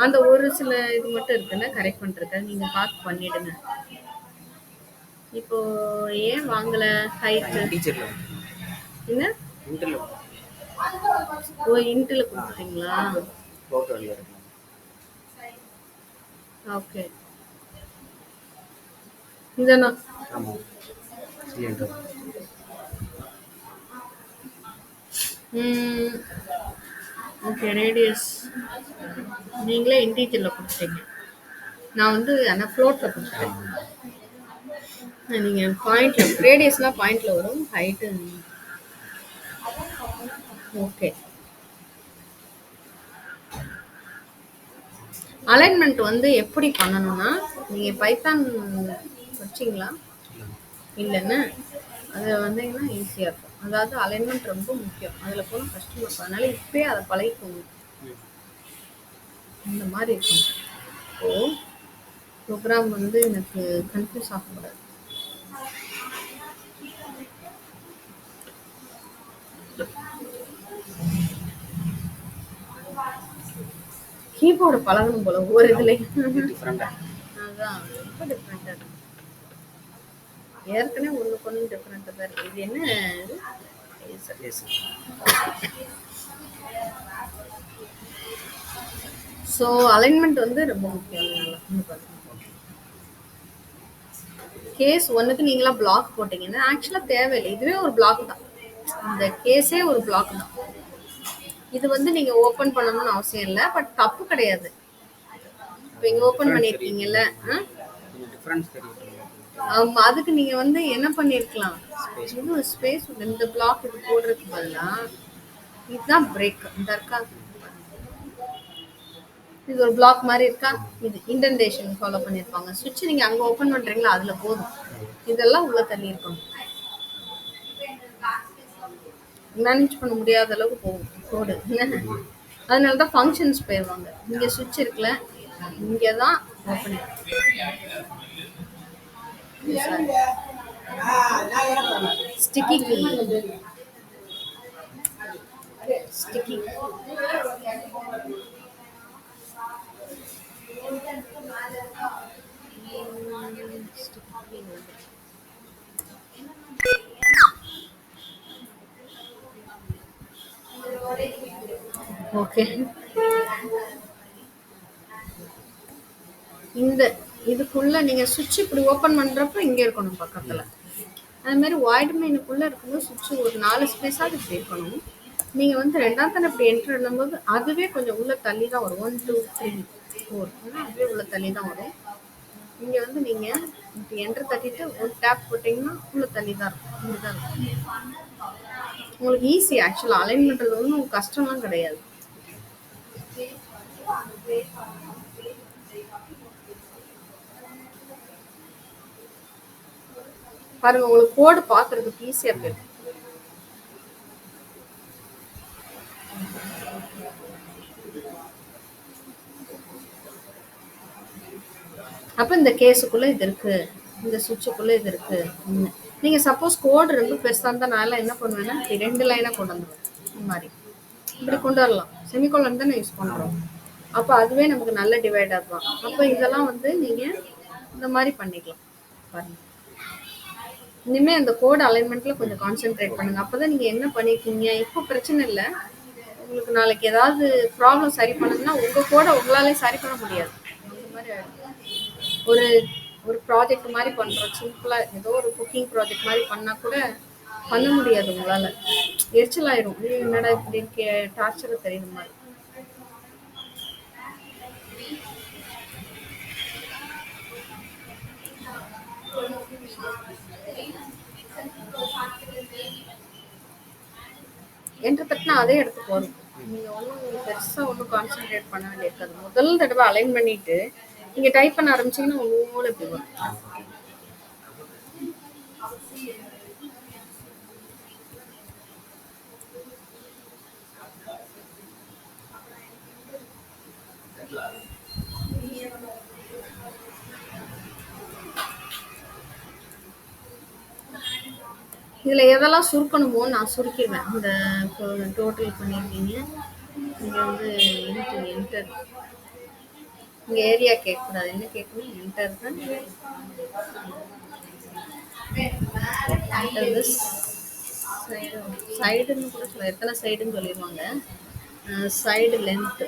அந்த ஒரு சில இது மட்டும் இருக்குன்னா கரெக்ட் பண்றது நீங்க பார்த்து பண்ணிடுங்க. இப்போ ஏன் வாங்கல ஹைட்? டீச்சர்ல என்ன? இன்டர்ல ஓ, இன்ட்ல கொடுத்துட்டீங்களா? போட்டோல இருக்கு. ஓகே. இதானா? ஆமா, சிலிண்டர். ஓகே, ரேடியஸ் நீங்களே இன்டீஜர்ல கொடுத்துட்டீங்க. நான் வந்து ஆனால் ஃப்ளோட்டில் கொடுத்துட்டேன். நீங்கள் பாயிண்ட்ல ரேடியஸ்லாம் பாயிண்ட்ல வரும், ஹைட்டு ஓகே. அலைன்மெண்ட் வந்து எப்படி பண்ணணும்னா, நீங்கள் பைத்தான் வச்சிங்களா? இல்லைன்னு அது வந்தீங்கன்னா ஈஸியாக இருக்கும். அதாவது அலைன்மெண்ட் ரொம்ப முக்கியம், அதில் போனால் கஷ்டமாக இருக்கும். அதனால இப்போயே அதை பழகிக்கோங்க. இந்த மாதிரி இருக்கும். இப்போது ப்ரோக்ராம் வந்து எனக்கு கன்ஃபியூஸ் ஆகக்கூடாது. கீபோர்டு பழகணும் போல ஒவ்வொரு இதுலையும். அதான் ரொம்ப டிஃப்ரெண்டாக இருக்கு. ஏற்கனவே ஒன்றுக்கு ஒன்று டிஃப்ரெண்டாக தான் இருக்கு. இது என்ன இது? ஸோ அலைன்மெண்ட் வந்து ரொம்ப முக்கியம். கேஸ் ஒன்றுக்கு நீங்களா பிளாக் போட்டீங்கன்னா ஆக்சுவலாக தேவையில்லை, இதுவே ஒரு பிளாக் தான். இந்த கேஸே ஒரு பிளாக் தான். இது வந்து நீங்கள் ஓப்பன் பண்ணணும்னு அவசியம் இல்லை, பட் தப்பு கிடையாது. இப்போ இங்கே ஓப்பன் பண்ணியிருக்கீங்கல்ல, அதுக்கு நீங்கள் வந்து என்ன பண்ணியிருக்கலாம், இது ஸ்பேஸ் இந்த பிளாக் இது போடுறதுக்கு பதிலாக இதுதான் பிரேக். இந்த இருக்கா, இது ஒரு பிளாக் மாதிரி இருக்கா, இது இன்டென்டேஷன் ஃபாலோ பண்ணியிருப்பாங்க. சுவிட்ச் நீங்கள் அங்கே ஓப்பன் பண்ணுறீங்களா, அதில் போதும். இதெல்லாம் உள்ள தள்ளி இருக்கணும், மேனேஜ் பண்ண முடியாத அளவுக்கு போகும் கோடு. அதனால தான் ஃபங்க்ஷன்ஸ் போயிடுவாங்க. இங்கே சுவிட்ச் இருக்குல்ல, இங்கே தான் open. Sticky key, sticky okay. இந்த இதுக்குள்ள நீங்க சுவிட்ச் இப்படி ஓபன் பண்றப்ப இங்க இருக்கணும் பக்கத்துல. அது மாதிரி வாய்ட் மெயினுக்குள்ள இருக்கும்போது சுவிட்ச் ஒரு 4 ஸ்பேஸாவது இப்படி இருக்கணும். நீங்க வந்து ரெண்டாம் தடவை இப்படி என்டர் பண்ணும்போது அதுவே கொஞ்சம் உள்ள தள்ளி தான் வரும். 1 2 3 4 அதுவே உள்ள தள்ளி தான் வரும். இங்க வந்து நீங்க இப்படி என்டர் தட்டிட்டு ஒரு டேப் போட்டீங்கன்னா உள்ள தள்ளி தான் இருக்கும். இப்படிதான் இருக்கும். உங்களுக்கு ஈஸி. ஆக்சுவலா அலைன் பண்றது ஒன்றும் கஷ்டம்லாம் கிடையாது. பாருங்க, உங்களுக்கு கோடு பாக்குறதுக்கு ஈஸியா இருக்கு. அப்ப இந்த கேஸுக்குள்ள இது இருக்கு, இந்த சுவிட்சுக்குள்ள இது இருக்கு. நீங்க சப்போஸ் கோடு ரொம்ப பெருசா இருந்தா நான் என்ன பண்ணுவேன்னா 2 லைனா கொண்டு வந்துடுவேன். இந்த மாதிரி இப்படி கொண்டு வரலாம். செமிகோலன் தானே யூஸ் பண்றோம். அப்ப அதுவே நமக்கு நல்ல டிவைட் ஆகும். அப்ப இதெல்லாம் வந்து நீங்க இந்த மாதிரி பண்ணிக்கலாம். பாருங்க, இனிமே அந்த கோட் அலைன்மெண்ட்ல கொஞ்சம் கான்சென்ட்ரேட் பண்ணுங்க. அப்பதான் நீங்க என்ன பண்ணிருக்கீங்க இப்போ பிரச்சனை இல்லை. உங்களுக்கு நாளைக்கு ஏதாவது ப்ராப்ளம் சரி பண்ணணும்னா உங்க கோட உங்களாலே சரி பண்ண முடியாது. அந்த மாதிரி ஒரு ஒரு ப்ராஜெக்ட் மாதிரி பண்றோம், சிம்பிளா ஏதோ ஒரு குக்கிங் ப்ராஜெக்ட் மாதிரி பண்ணா கூட பண்ண முடியாது உங்களால. எரிச்சல் ஆயிரும், என்னடா இப்படி இருக்க, டார்ச்சர் தெரியுற மாதிரி. என்று தட்டினா அதே இடத்துக்கு வரும். நீங்க ஒன்றும் பெருசா ஒன்றும் கான்சென்ட்ரேட் பண்ண வேண்டியிருக்காது. முதல் தடவை அலைன் பண்ணிட்டு நீங்க டைப் பண்ண ஆரம்பிச்சீங்கன்னா ஒவ்வொரு இப்படி வரும். ஓகே. இதுல எதெல்லாம் சுருக்கணுமோ நான் சுருக்கிடுவேன். இந்த டோட்டல் பண்ணியிருக்கீங்க. இங்க வந்து என்டர் இங்க ஏரியா கேட்கக்கூடாது. என்ன கேட்கணும்? என்டர் தான் என்டர் திஸ் சைடு. சைடுன்னு கூட சொல்ல, எத்தனை சைடுன்னு சொல்லிடுவாங்க. சைடு லென்த்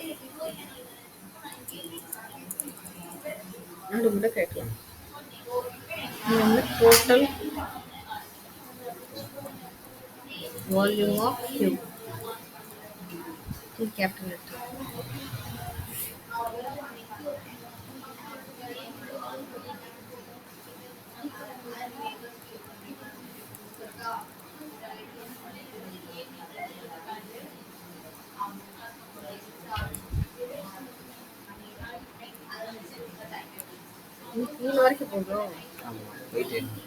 அது கூட கேட்கலாம். இது வந்து total volume of cube capital letter. கீழே வரைக்கும் போடுறோம். ஆமாம், போயிட்டே இருக்கு.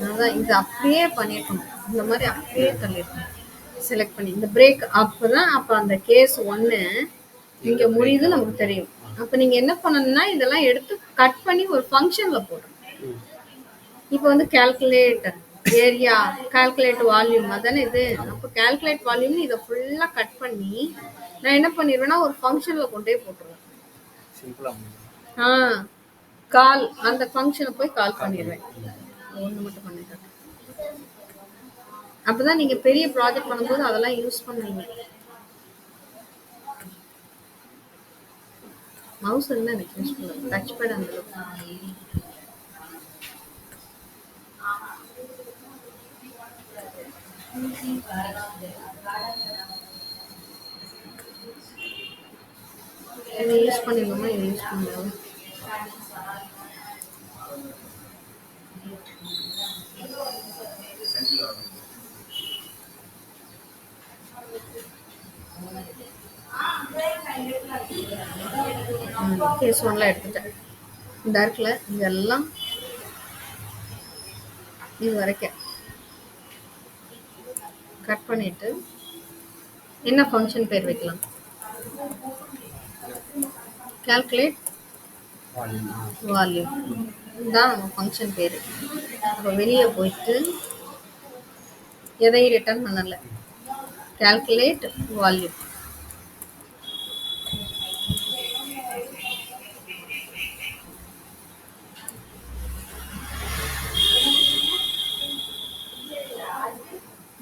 அதான் இது அப்படியே பண்ணிருக்கணும். இந்த மாதிரி அப்படியே தள்ளிருக்கணும். செலக்ட் பண்ணி இந்த பிரேக் அப்பதான் அப்ப அந்த கேஸ் 1 இங்க முடியுது நமக்கு தெரியும். அப்ப நீங்க என்ன பண்ணணும்னா இதெல்லாம் எடுத்து கட் பண்ணி ஒரு ஃபங்க்ஷன்ல போடணும். இப்போ வந்து கால்குலேட் ஏரியா, கால்குலேட் வால்யூம் அதானே இது. அப்போ கால்குலேட் வால்யூம் இதை ஃபுல்லா கட் பண்ணி நான் என்ன பண்ணிடுவேன்னா ஒரு ஃபங்க்ஷன்ல கொண்டே போட்டுருவேன். சிம்பிளாக கால் அந்த ஃபங்க்ஷனை போய் கால் பண்ணிடுவேன். ஒன்று மட்டும் பண்ணிட்டேன். அப்பதான் நீங்க பெரிய ப்ராஜெக்ட் பண்ணும்போது அதெல்லாம் யூஸ் பண்ணுவீங்க. மவுஸ் இருந்தா எனக்கு யூஸ் பண்ணுவேன். டச் பேட் அந்த இதை யூஸ் பண்ணிடணுமா? இதை யூஸ் பண்ணலாம். கேஸ் 1ல எடுத்துட்டேன். இந்த இருக்குல்ல இதெல்லாம் இது வரைக்கும் கட் பண்ணிட்டு என்ன ஃபங்க்ஷன் பேர் வைக்கலாம்? கால்குலேட் வால்யூம் தான் நம்ம ஃபங்க்ஷன் பேர். அப்போ வெளியே போயிட்டு எதையும் ரிட்டர்ன் பண்ணல. Calculate volume.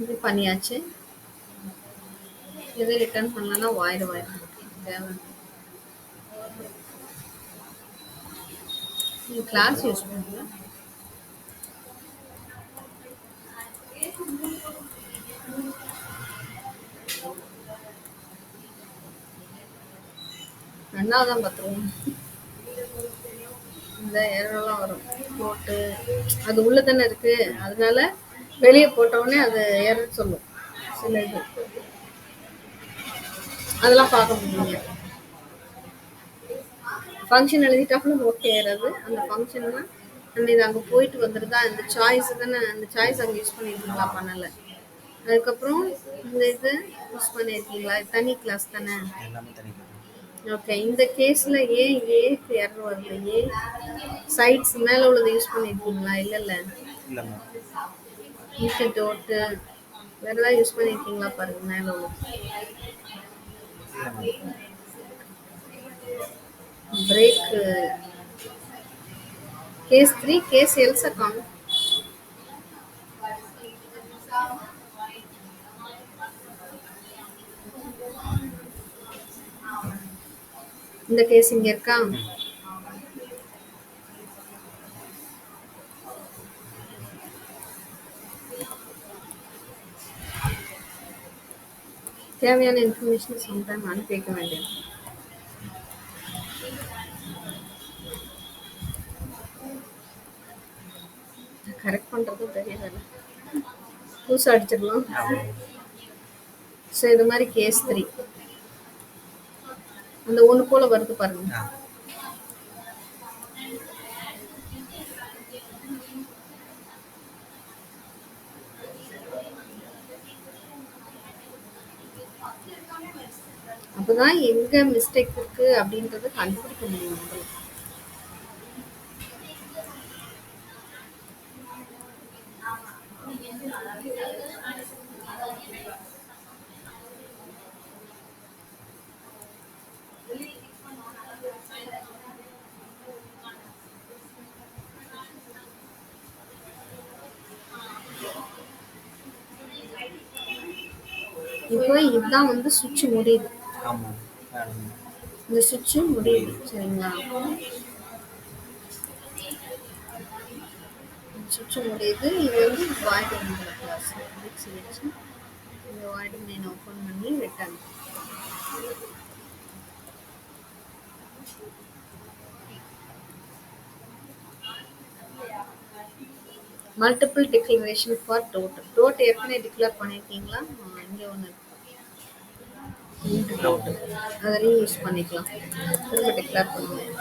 இது பண்ணியாச்சு. எதை ரிட்டர்ன் பண்ணலன்னா வாய்டு தேவை. நீங்கள் கிளாஸ் யூஸ் பண்ணுங்க. ரெண்டாவதான் பார்த்துருவோம். இந்த எரரெல்லாம் வரும் போட்டு அது உள்ள தானே இருக்கு. அதனால வெளியே போட்டவுடனே அது எரர் சொல்லும். சில இது அதெல்லாம் பார்க்க முடியுங்க. ஃபங்க்ஷன் எழுதிட்டாலும் ஓகே ஏறது. அந்த ஃபங்க்ஷன்னா அந்த இது அங்கே போயிட்டு வந்துருதா. இந்த சாய்ஸ் தானே, அந்த சாய்ஸ் அங்கே யூஸ் பண்ணியிருக்கீங்களா? பண்ணலை. அதுக்கப்புறம் இந்த இது யூஸ் பண்ணியிருக்கீங்களா? தனி கிளாஸ் தானே. ஓகே. இந்த கேஸில் ஏக்கு எரர் வருது. சைட்ஸ் மேலே உள்ளது யூஸ் பண்ணியிருக்கீங்களா? இல்லைல்ல. டோட்டு வேறு ஏதாவது யூஸ் பண்ணியிருக்கீங்களா பாருங்க. மேலே உள்ளது பிரேக் கேஸ் 3 கேஸ் எல்ஸை காணும். இந்த கேஸ் இங்க இருக்கா? தேவையான இன்ஃபர்மேஷன் சம்டைம் அனுப்பி வைக்க வேண்டியது. கரெக்ட் பண்றது தெரியல. புதுசா அடிச்சிடலாம். ஸோ இது மாதிரி கேஸ் 3 அந்த ஒன்று போல வருது பாருங்க. அப்பதான் எங்க மிஸ்டேக் இருக்கு அப்படின்றத கண்டுபிடிக்க முடியும் நம்மளால. இப்போ இதுதான் வந்து சுவிட்ச் முடியுது. ஆமாம் மேடம். இந்த சுவிட்ச் முடியுது சரிங்களா? சுவிட்ச் முடியுது. இது வந்து வாய்ட் கிளாஸ் வச்சு இந்த வாய்ட் மெயின் ஓப்பன் பண்ணி விட்டாங்க. மல்டிபிள் டிக்ளரேஷன் ஃபார் டோட். டோட் ஏற்கனவே டிக்ளேர் பண்ணியிருக்கீங்களா? இங்கே ஒன்று டோட் அதை ரீயூஸ் பண்ணிக்கலாம். திரும்ப டிக்ளேர் பண்ணுவோம்.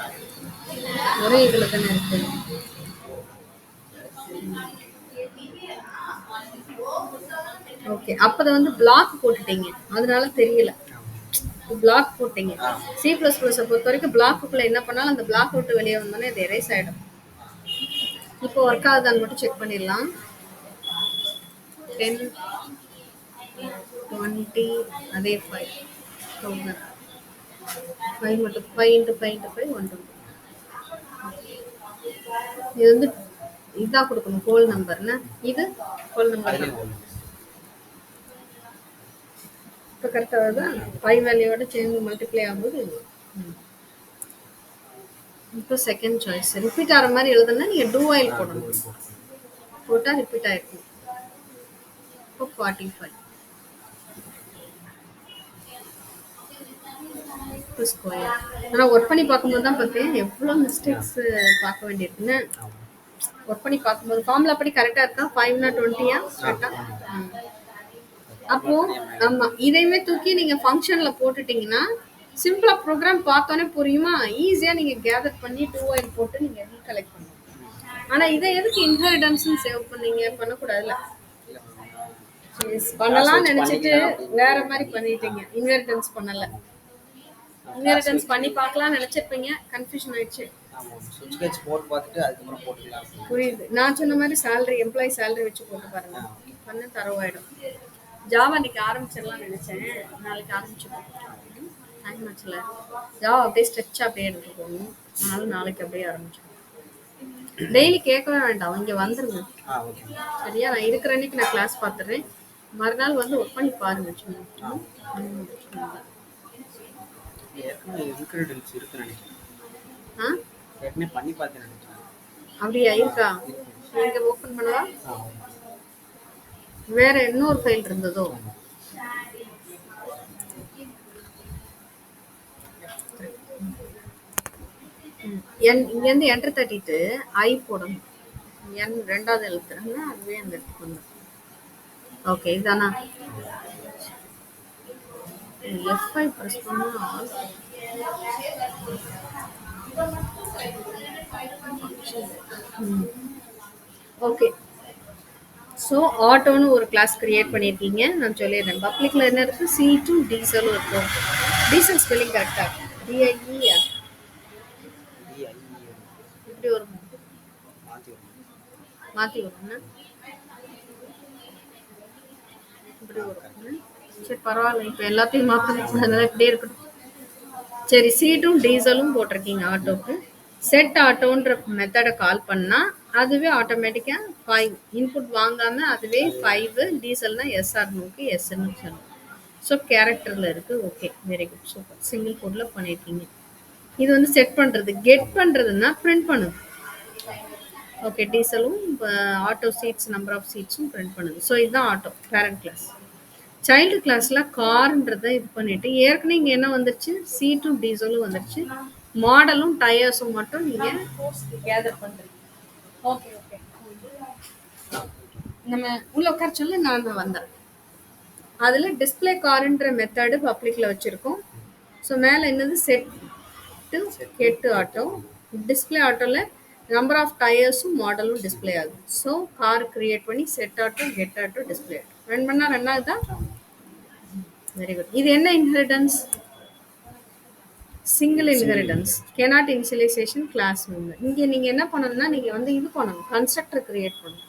ஒரே இதில் தானே இருக்கு. ஓகே, அப்போ அதை வந்து பிளாக் போட்டுட்டீங்க, அதனால தெரியல. பிளாக் போட்டீங்க. சி ப்ளஸ் ப்ளஸை பொறுத்த வரைக்கும் பிளாக்குள்ள என்ன பண்ணாலும் அந்த பிளாக் விட்டு வெளியே வந்தோடனே அது எரேஸ் ஆகிடும். இப்போ ஒர்க் ஆகுதான்னு மட்டும் செக் பண்ணிடலாம். 10 20 அதே 5,000 5 மட்டும் 5 into 5 into 5 120. இது வந்து இதாக கொடுக்கணும் ஹோல் நம்பர்னா, இது ஹோல் நம்பர் இப்போ கரெக்டாக வருதா? 5 வேல்யூவோட சேர்ந்து மல்டிப்ளை ஆகும்போது இப்போ செகண்ட் சாய்ஸ் ரிப்பீட் ஆகிற மாதிரி எழுதுனா நீங்கள் டூ ஆயில் போடணும். போட்டால் ரிப்பீட் ஆகிருக்கும். இப்போ 45 இப்போ ஸ்கொயர். ஆனால் ஒர்க் பண்ணி பார்க்கும்போது தான் பார்த்தேன் எவ்வளோ மிஸ்டேக்ஸ் பார்க்க வேண்டியிருக்குன்னு. ஒர்க் பண்ணி பார்க்கும்போது ஃபார்முலா படி கரெக்டாக இருக்கா? 5னா 20யா கரெக்டாக? அப்போ ஆமா, இதையுமே தூக்கி நீங்க ஃபங்க்ஷன்ல போட்டுட்டீங்கன்னா சிம்பிளா ப்ரோக்ராம் பார்த்தோன்னே புரியுமா? ஈஸியா நீங்க கேதர் பண்ணி டூ ஆயில் போட்டு நீங்க ரீகலெக்ட் பண்ணுங்க. ஆனா இதை எதுக்கு இன்ஹெரிடன்ஸ்னு சேவ் பண்ணீங்க? பண்ணக்கூடாதுல்ல. பண்ணலாம்னு நினைச்சிட்டு வேற மாதிரி பண்ணிட்டீங்க. இன்ஹெரிடன்ஸ் பண்ணல. இன்ஹெரிடன்ஸ் பண்ணி பார்க்கலாம்னு நினைச்சிருப்பீங்க, கன்ஃபியூஷன் ஆயிடுச்சு. புரியுது. நான் சொன்ன மாதிரி சேலரி, எம்ப்ளாயி சேலரி வச்சு போட்டு பாருங்க, பண்ண தரவாயிடும். ஜாவா இன்னைக்கு ஆரம்பிச்சிடலாம்னு நினைச்சேன், நாளைக்கு ஆரம்பிச்சிடும். டைம் ஆச்சுல. ஜாவா அப்படியே ஸ்ட்ரெச் அப்படியே எடுத்து போகணும், அதனால நாளைக்கு அப்படியே ஆரம்பிச்சிடும். டெய்லி கேட்கவே வேண்டாம், இங்கே வந்துருங்க சரியா? நான் இருக்கிற அன்னைக்கு நான் கிளாஸ் பார்த்துறேன், மறுநாள் வந்து ஒர்க் பண்ணி பாருங்க. அப்படியா இருக்கா? நீங்க ஓபன் பண்ணவா? வேற இன்னொரு ஃபைல் இருந்ததோ? இங்கேருந்து என்டர் தட்டிட்டு ஐ போடணும். என் ரெண்டாவது எழுத்துறேன்னா அதுவே அந்த இடத்துக்கு வந்துடும். ஓகே, இதுதானா? F5 ப்ரெஸ் பண்ணா ஓகே. ஸோ ஆட்டோன்னு ஒரு கிளாஸ் கிரியேட் பண்ணியிருக்கீங்க. நான் சொல்லிடுறேன். பப்ளிக்ல என்ன இருக்கு? C2 டீசலும் இருக்கும். டீசல் ஸ்பெல்லிங் கரெக்டா? DIE இப்படி வரும், மாற்றி வரும்னா இப்படி வரும். சரி பரவாயில்ல, இப்போ எல்லாத்தையும் மாற்றணும், இப்படியே இருக்கட்டும். சரி, C2 டீசலும் போட்டிருக்கீங்க ஆட்டோக்கு. செட் ஆட்டோன்ற மெத்தடை கால் பண்ணால் அதுவே ஆட்டோமேட்டிக்காக 5 இன்புட் வாங்காமல் அதுவே 5 டீசல்னா எஸ்ஆர் நோக்கி எஸ்ன்னு சொல்லணும். ஸோ கேரக்டரில் இருக்குது. Okay, very good, super. Single கோடில் பண்ணியிருக்கீங்க. இது வந்து செட் பண்ணுறது. கெட் பண்ணுறதுன்னா பிரிண்ட் பண்ணுது. ஓகே, டீசலும் ஆட்டோ சீட்ஸ், நம்பர் ஆஃப் சீட்ஸும் பிரிண்ட் பண்ணுது. ஸோ இதுதான் ஆட்டோ பேரண்ட் கிளாஸ். சைல்டு கிளாஸில் கார்ன்றதை இது பண்ணிவிட்டு ஏற்கனவே இங்கே என்ன வந்துருச்சு? C2 டீசலும் வந்துருச்சு. மாடலும் டயர்ஸும் மட்டும் நீங்கள் கேதர் பண்ணுறீங்க. ஓகே ஓகே, நம்ம உள்ள உட்கார சொல்லி நான் வந்தேன். அதில் டிஸ்பிளே கார்ன்ற மெத்தடு பப்ளிக்கில் வச்சுருக்கோம். ஸோ மேலே என்னது? Set get auto. டிஸ்பிளே ஆட்டோவில் நம்பர் ஆஃப் டயர்ஸும் மாடலும் டிஸ்பிளே ஆகுது. ஸோ கார் கிரியேட் பண்ணி set auto, get auto, display auto run பண்ணால் ரன் ஆகுதா? Very good. இது என்ன inheritance? Single Single inheritance inheritance. cannot initialization class member. இங்க நீங்க என்ன பண்ணணும்னா நீங்க வந்து இது பண்ணணும், கன்ஸ்ட்ரக்டர் கிரியேட் பண்ணணும்.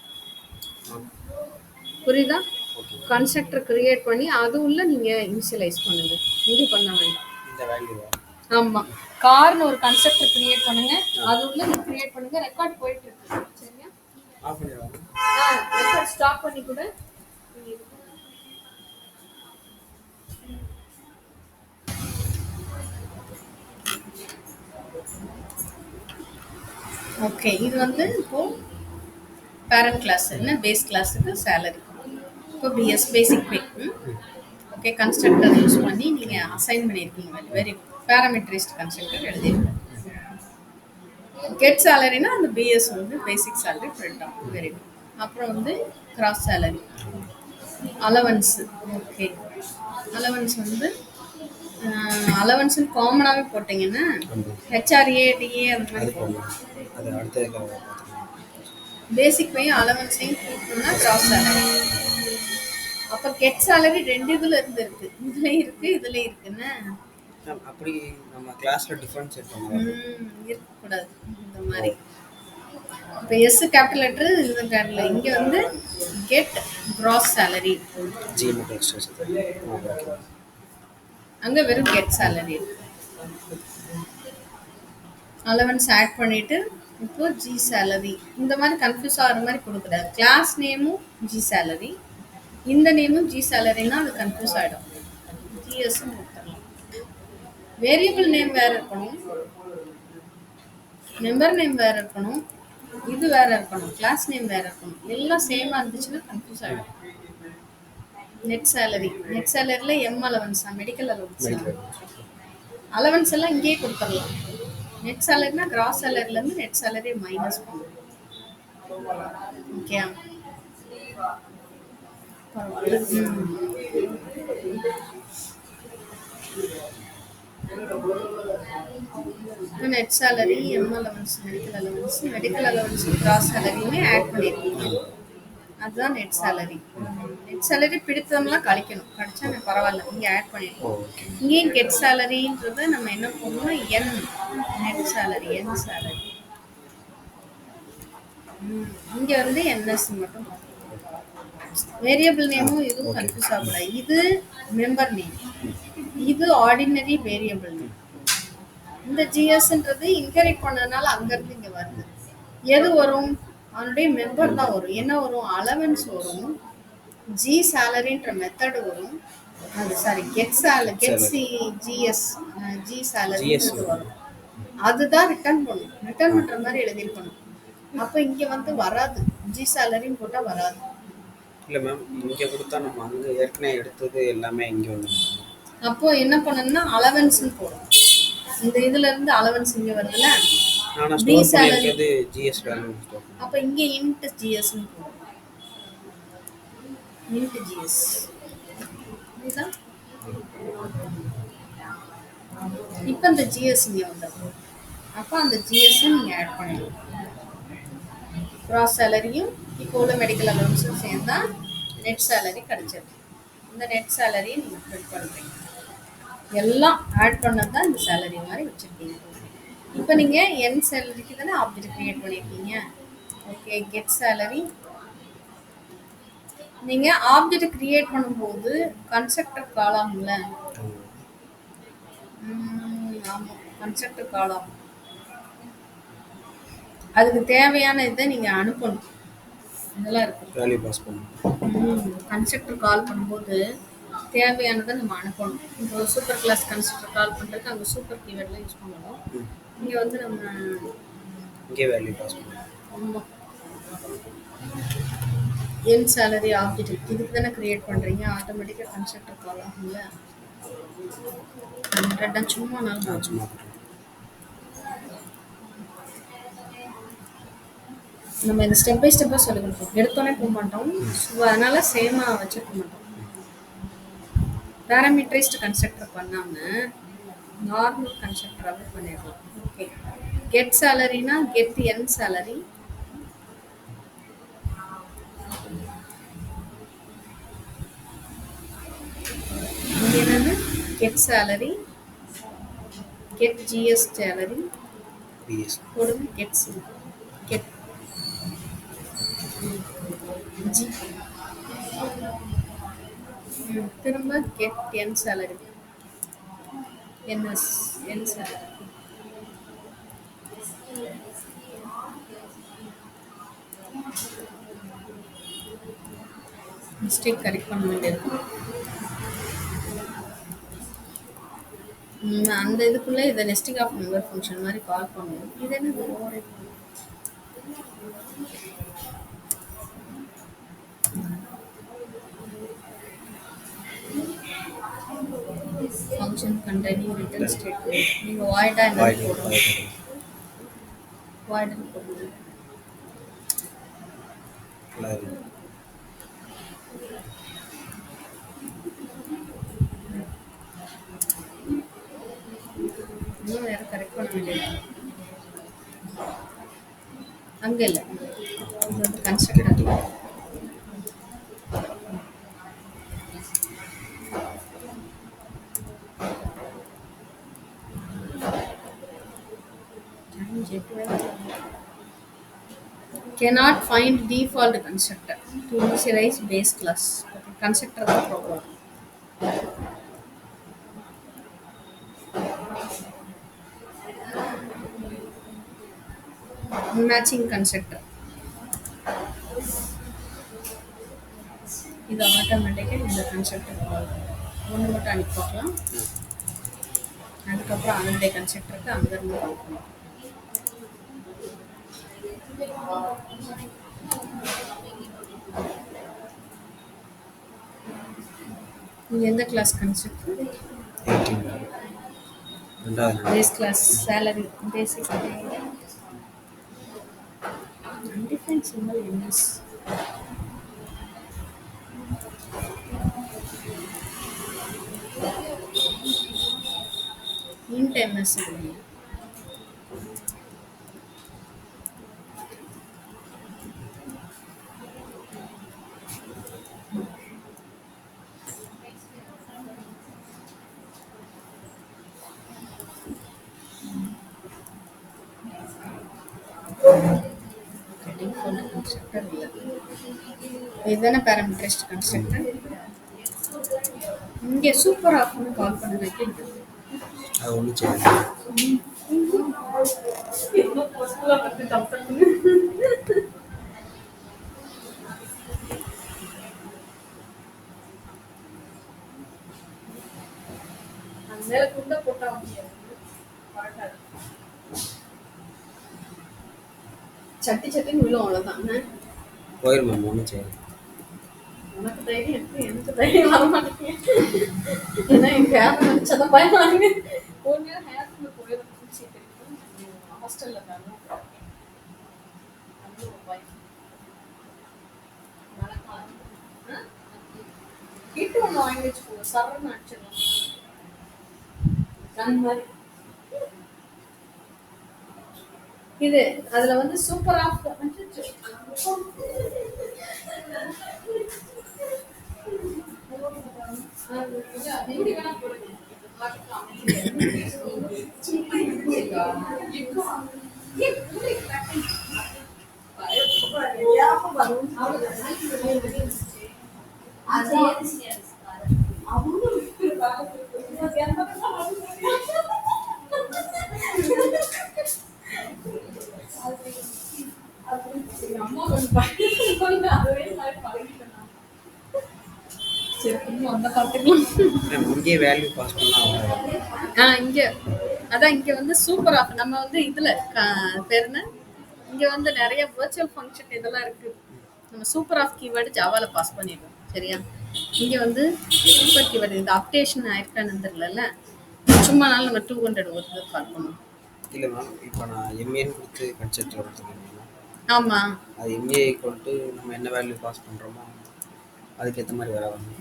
புரியுதா? ஓகே. கன்ஸ்ட்ரக்டர் கிரியேட் பண்ணி அது உள்ள நீங்க இனிஷியலைஸ் பண்ணுங்க. இங்க பண்ண வேண்டாம். இந்த வேல்யூவா? ஆமா, கார்னு ஒரு கன்ஸ்ட்ரக்டர் கிரியேட் பண்ணுங்க, அது உள்ள நீங்க கிரியேட் பண்ணுங்க. ரெக்கார்ட் போயிட்டு இருக்கு, சரியா? ஆஃப் பண்ணிடுவாங்க. ரெக்கார்ட் ஸ்டாப் பண்ணி கூட நீங்க இது பண்ணுங்க. ஓகே, இது வந்து இப்போ பேரண்ட் கிளாஸ் என்ன பேஸ் கிளாஸுக்கு சேலரி. இப்போ BS basic pay. Okay, constructor use பண்ணி நீங்கள் அசைன் பண்ணியிருக்கீங்க. Very good. பேராமெட்ரிஸ்ட் கன்ஸ்ட்ரக்டர் எழுதிருக்கோம். கெட் சேலரினா அந்த பிஎஸ் வந்து பேசிக் சேலரி பிரிண்ட் ஆகும். Very good. அப்புறம் வந்து gross salary, allowance. Okay, allowance வந்து அலவன்ஸ் காமனாகவே போட்டிங்கன்னா ஹெச்ஆர்ஏ டிஏ அந்த அது மாதிரி போடலாம். அது அடுத்த இதில் பார்த்துக்கலாம். பேசிக் பையும் அலவன்ஸையும் கூட்டணும்னா கிராஸ் சேலரி. அப்போ கெட் சேலரி ரெண்டு இதில் இருக்கு, இதுலேயும் இருக்கு இதுலேயும் இருக்குன்னு. அப்படி நம்ம கிளாஸில் டிஃப்ரென்ஸ் எடுத்தோம் இருக்கக்கூடாது இந்த மாதிரி. இப்போ எஸ் கேபிட்டல் லெட்டர், இந்த கேபிட்டல். இங்கே வந்து கெட் கிராஸ் சேலரி, ஜி மட்டும் எக்ஸ்ட்ரா. ஓகே. அங்கே வெறும் கெட் சேலரி இருக்கு. அலவன்ஸ் ஆட் பண்ணிட்டு இப்போ ஜி சேலரி. இந்த மாதிரி கன்ஃபியூஸ் ஆகிற மாதிரி கொடுக்கூடாது. கிளாஸ் நேமும் ஜி சேலரி, இந்த நேமும் ஜி சேலரினா அது கன்ஃபியூஸ் ஆகிடும். ஜிஎஸ் கொடுத்துடலாம். வேரியபிள் நேம் வேற இருக்கணும், மெம்பர் நேம் வேற இருக்கணும், இது வேற இருக்கணும், கிளாஸ் நேம் வேற இருக்கணும். எல்லாம் சேமா இருந்துச்சுன்னா கன்ஃபியூஸ் ஆகிடும். நெட் சேலரி, நெட் சேலரியில் எம் அலவன்ஸா மெடிக்கல் அலவன்ஸா? அலவன்ஸ் எல்லாம் இங்கேயே கொடுத்துடலாம். நெட் சேலரினா கிராஸ் சேலரிலேருந்து நெட் சேலரி மைனஸ் பண்ணும். Okay, net salary, M allowance, medical allowance gross சேலரியுமே ஆட் பண்ணியிருக்கீங்க. அதுதான் நெட் சேலரி. நெட் சேலரி பிடித்தம்லாம் கழிக்கணும், கழிச்சா பரவாயில்ல, இங்கே ஆட் பண்ணியிருக்கோம். இங்கேயும் கெட் சேலரின்றத நம்ம என்ன பண்ணணும்னா என் நெட் சேலரி, என் சேலரி. இங்கே வந்து என்எஸ் மட்டும். வேரியபிள் நேமும் இதுவும் கன்ஃபியூஸ் ஆகக்கூடாது. இது மெம்பர் நேம், இது ஆர்டினரி வேரியபிள் நேம். இந்த ஜிஎஸ்ன்றது இன்ஹெரிட் பண்ணதுனால அங்கேருந்து இங்கே வருது. எது வரும்? அவனுடைய மெம்பர் தான் வரும். என்ன வரும்? அலவன்ஸ் வரும், ஜி சேலரின்ற மெத்தட் வரும். அது sorry, get salary, get C GS G சேலரின்றது வரும். அதுதான் ரிட்டர்ன் பண்ணும். ரிட்டர்ன் பண்ணுற மாதிரி எழுதியிருக்கணும். அப்போ இங்கே வந்து வராது, ஜி சேலரின்னு போட்டால் வராது. இல்லை மேம், இங்கே கொடுத்தா நம்ம அங்கே ஏற்கனவே எடுத்தது எல்லாமே இங்கே வந்துடும். அப்போ என்ன பண்ணணும்னா அலவன்ஸ்னு போடும். இந்த இதுல இருந்து அலவன்ஸ் இங்கே வருதுல்ல, பி சேலரி, ஜிஎஸ் வேல்யூ. அப்போ இங்கே இன்ட் ஜிஎஸ்ன்னு போடும். இன்ட் ஜிஎஸ் இதுதான். இப்போ அந்த ஜிஎஸ் இங்கே வந்துடும். அப்போ அந்த ஜிஎஸ் நீங்கள் ஆட் பண்ணிடலாம். கிராஸ் சேலரியும் இப்போ உள்ள மெடிக்கல் அலவன்ஸும் சேர்ந்தா நெட் சேலரி கிடைச்சிருக்கு. இந்த நெட் சேலரியை நீங்கள் ஃபில் பண்ணுறீங்க. எல்லாம் ஆட் பண்ணது தான் இந்த சேலரி மாதிரி வச்சுருக்கீங்க. இப்போ நீங்கள் என் சேலரிக்கு தானே ஆப்ஜெக்ட் க்ரியேட் பண்ணியிருக்கீங்க. Okay, get salary. நீங்கள் ஆப்ஜெக்ட் க்ரியேட் பண்ணும்போது கன்ஸ்ட்ரக்டர் கால் ஆகும்ல? ஆமாம், கன்ஸ்ட்ரக்டர் கால் ஆகும். அதுக்கு தேவையான இதை நீங்கள் அனுப்பணும். இதெல்லாம் இருக்கும், வேல்யூ பாஸ் பண்ணணும். கன்ஸ்ட்ரக்டர் கால் பண்ணும்போது தேவையானதை நம்ம அனுப்பணும். இப்போ சூப்பர் கிளாஸ் கன்ஸ்ட்ரக்டர் கால் பண்ணுறதுக்கு அங்கே சூப்பர் கீவேர்ட்லாம் யூஸ் பண்ணணும். இங்கே வந்து நம்ம இங்கே வேல்யூ பாஸ் பண்ணணும். ஆமாம், என் சேலரி ஆப்ஜெக்ட் இதுக்கு தானே க்ரியேட் பண்ணுறீங்க. ஆட்டோமேட்டிக்காக கன்ஸ்ட்ரக்டர் கால் ஆகும்ல. சும்மா நல்லா சும்மா நம்ம இந்த ஸ்டெப் பை ஸ்டெப்பாக சொல்லி கொடுப்போம். எடுத்தோடனே போக மாட்டோம், அதனால சேமாக வச்சுக்க மாட்டோம். பேராமீட்டரைஸ்டு கன்ஸ்ட்ரக்டர் பண்ணாமல் நார்மல் கன்ஸ்ட்ரக்டராகவே பண்ணிடலாம். ஓகே, கெட் சேலரினா கெட் என் சேலரி, இங்கே என்னது get salary, get GS salary BS போடுங்க. கெட்ஸ் கெட் ஜி திரும்ப get N salary NS N salary. Mistake correct பண்ண வேண்டியது. அந்த இதுக்குள்ள இதை நெஸ்டிங் ஆஃப் மெம்பர் ஃபங்க்ஷன் மாதிரி கால் பண்ணுவோம். இது என்ன ஃபங்க்ஷன் கண்டெய்னிங் ரிட்டர்ன் ஸ்டேட்மெண்ட். நீங்கள் வாய்டா என்ன போடுங்க. வாய்டுன்னு போடுங்க. இன்னும் வேறு கரெக்ட் பண்ண வேண்டியது அங்கே இல்லை. இது வந்து constructor. Cannot find default constructor to initialize base class. Okay, constructor the problem. Matching constructor. இது ஆட்டோமேட்டிக்காக இந்த கன்ஸ்ட்ரக்டர் ஒன்று மட்டும் அனுப்பி பார்க்கலாம். அதுக்கப்புறம் அதனுடைய கன்ஸ்ட்ரக்டருக்கு அங்கேருந்து கால் பண்ணலாம். நீங்கள் எந்த class constructor? Base class salary basic undefine simple NS. int ms கொடுங்க. கன்ஸ்ட்ரக்டர் இல்லை. இதுதானே பேராமீட்டரைஸ்ட் கன்ஸ்ட்ரக்டர். இங்கே சூப்பர் ஆஃப்னு கால் பண்ண வைக்கிறது. அது ஒன்றும் செய்யாது. சட்டி சட்டின்னு விழும், அவ்வளோதான். போயிடும் மேம், ஒன்றும் செய்யாது. உனக்கு தைரியம் இருக்கு, எனக்கு தைரியம் வர மாட்டேங்குது. ஏன்னா எங்க ஹேர் நினைச்சதான் பயமாங்க. ஒரு நேரம் ஹேர்ல போயிடும். ஹாஸ்டல்ல தாங்க கிட்ட ஒன்று வாங்கி வச்சுக்கோங்க. சரன்னு அடிச்சிடலாம் கண் மாதிரி. இது அதுல வந்து சூப்பர் ஆஃப் இங்கே வேல்யூ பாஸ் பண்ணா இங்க அதான் இங்க வந்து சூப்பர் ஆஃப் நம்ம வந்து இதுல பேர் என்ன, இங்க வந்து நிறைய விர்ச்சுவல் ஃபங்க்ஷன் இதெல்லாம் இருக்கு. நம்ம சூப்பர் ஆஃப் கீவேர்டு ஜாவால பாஸ் பண்ணிடுவோம். சரியா? இங்க வந்து சூப்பர் கீவேர்டு இந்த அப்டேஷன் ஆயிருக்கான்னு தெரியல. சும்மானாலும் நம்ம 200 ஒரு கால் பண்ணுவோம். இல்லை மேம், இப்போ நான் எம்ஏன்னு கொடுத்து கன்செப்ட் கொடுத்துருக்கேன். ஆமாம், அது எம்ஏ ஈக்குவல் நம்ம என்ன வேல்யூ பாஸ் பண்ணுறோமோ அதுக்கேற்ற மாதிரி வேலை வரணும்.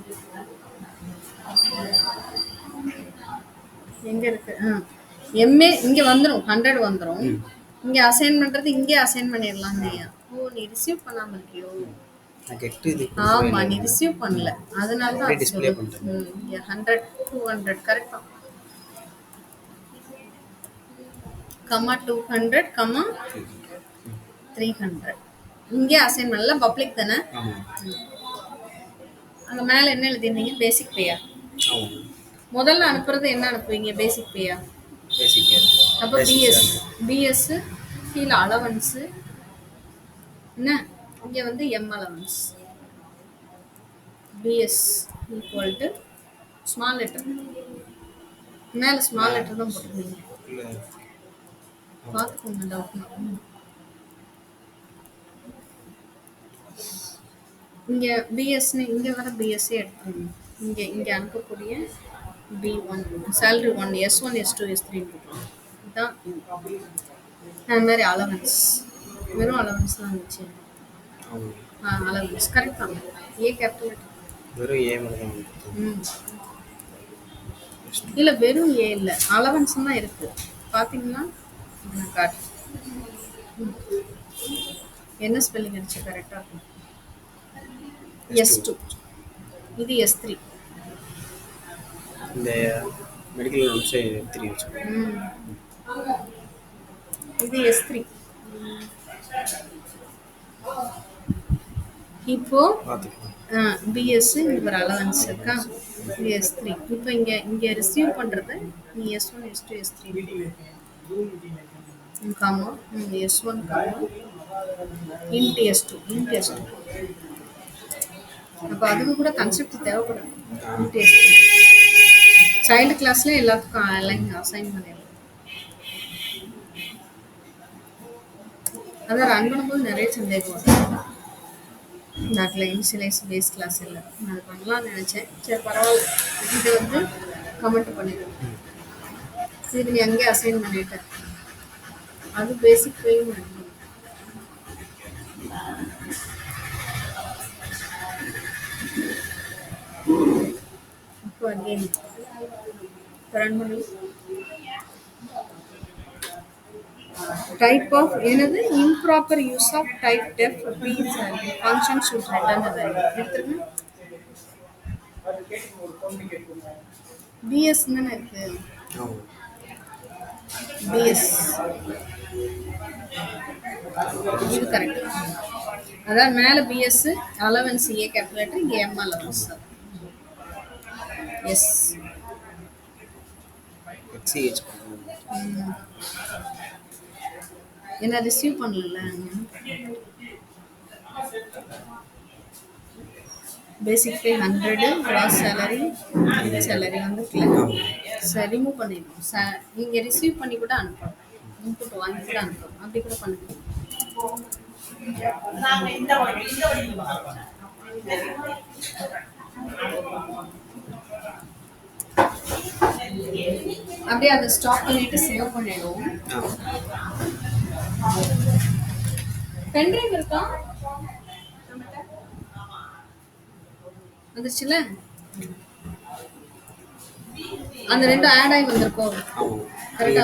எங்க இருக்கு? எம்ஏ இங்க வந்துடும், 100 வந்துடும். இங்க அசைன் பண்றது இங்கே அசைன் பண்ணிடலாம். ஓ, நீ ரிசீவ் பண்ணாம இருக்கியோ? ஆமா, நீ ரிசீவ் பண்ணல, அதனால தான் 100 200 கரெக்ட் தான். Comma 200 comma 300. இங்கே அசைன் பண்ணல, பப்ளிக் தானே. ஆமாம். அங்கே மேலே என்ன எழுதிருந்தீங்க? பேசிக் பேயா. ஆமாம். முதல்ல அனுப்புறது என்ன அனுப்புவீங்க? பேசிக் பேயா. பேசிக் பே. அப்போ பிஎஸ் பிஎஸ் கீழே அலவன்ஸு என்ன, இங்கே வந்து M allowance. BS equal to small letter, மேலே ஸ்மால் லெட்டர் தான் போட்டிருந்தீங்க. இல்லை பார்த்துக்கோங்க டவுட்னா. இங்கே பிஎஸ்ன்னு இங்கே வர பிஎஸ்ஸே எடுத்துருங்க. இங்கே அனுப்பக்கூடிய B1 salary 1 S1 S2 S3 இதுதான். அது மாதிரி அலவன்ஸ், வெறும் அலவன்ஸ் தான் இருந்துச்சு. ஆமாம். அலவன்ஸ் கரெக்ட் தான். ஏ கேபிட்டல் வெறும் ஏ மட்டும் தான். இல்லை வெறும் ஏ இல்லை, அலவன்ஸ் தான் இருக்கு. பார்த்தீங்கன்னா காட்டு என்ன ஸ்பெல்லிங் அடிச்சு கரெக்டாக இருக்கும். S2 இது S3. இந்த மெடிக்கல் நோட்ஸே 3 வச்சுக்கோங்க. இது S3. இப்போ பிஎஸ் இவர் அலவன்ஸ் இருக்கா, இது S3. இப்போ இங்க ரிசீவ் பண்றது நீ S1 S2 S3 gamma S1 comma int S2 int S2. அப்போ அதுக்கு கூட கன்செப்ட் தேவைப்படும். இன்ட் S3 சைல்டு கிளாஸ்ல எல்லாத்துக்கும் எல்லாம் அசைன் பண்ணிடலாம். அதை ரன் பண்ணும்போது நிறைய சந்தேகம் வரும். நாட்டில் இனிஷியலைஸ் பேஸ் கிளாஸ் இல்லை, நான் அது பண்ணலாம்னு நினச்சேன். சரி பரவாயில்ல, இது வந்து கமெண்ட் பண்ணிடுவேன். இது நீ அங்கேயே அசைன் பண்ணிட்டேன். அது பேசிக் போயும் இப்போ அகெயின் ரன் பண்ணி type of என்னது improper use of type def p function should return the எடுத்துருங்க. bs தானே இருக்கு. bs இது கரெக்ட். அதான் மேல bs allowance a capital letter, இங்க m அலவன்ஸ். எஸ் HCH என்ன ரிசீவ் பண்ணல. பேசிக் பே 100, கிராஸ் சேலரி சேலரி வந்து ரிமூவ் பண்ணிடணும். நீங்க ரிசீவ் பண்ணி கூட அனுப்பலாம், இன்புட் வாங்கி கூட அனுப்பலாம், அப்படி கூட பண்ணுங்க. அப்படியே அதை ஸ்டாப் பண்ணிட்டு சேவ் பண்ணிடுவோம். பென்ட்ரைவ் இருக்கா வந்துச்சுல, அந்த ரெண்டும் ஆட் ஆகி வந்திருக்கோம். கரெக்டா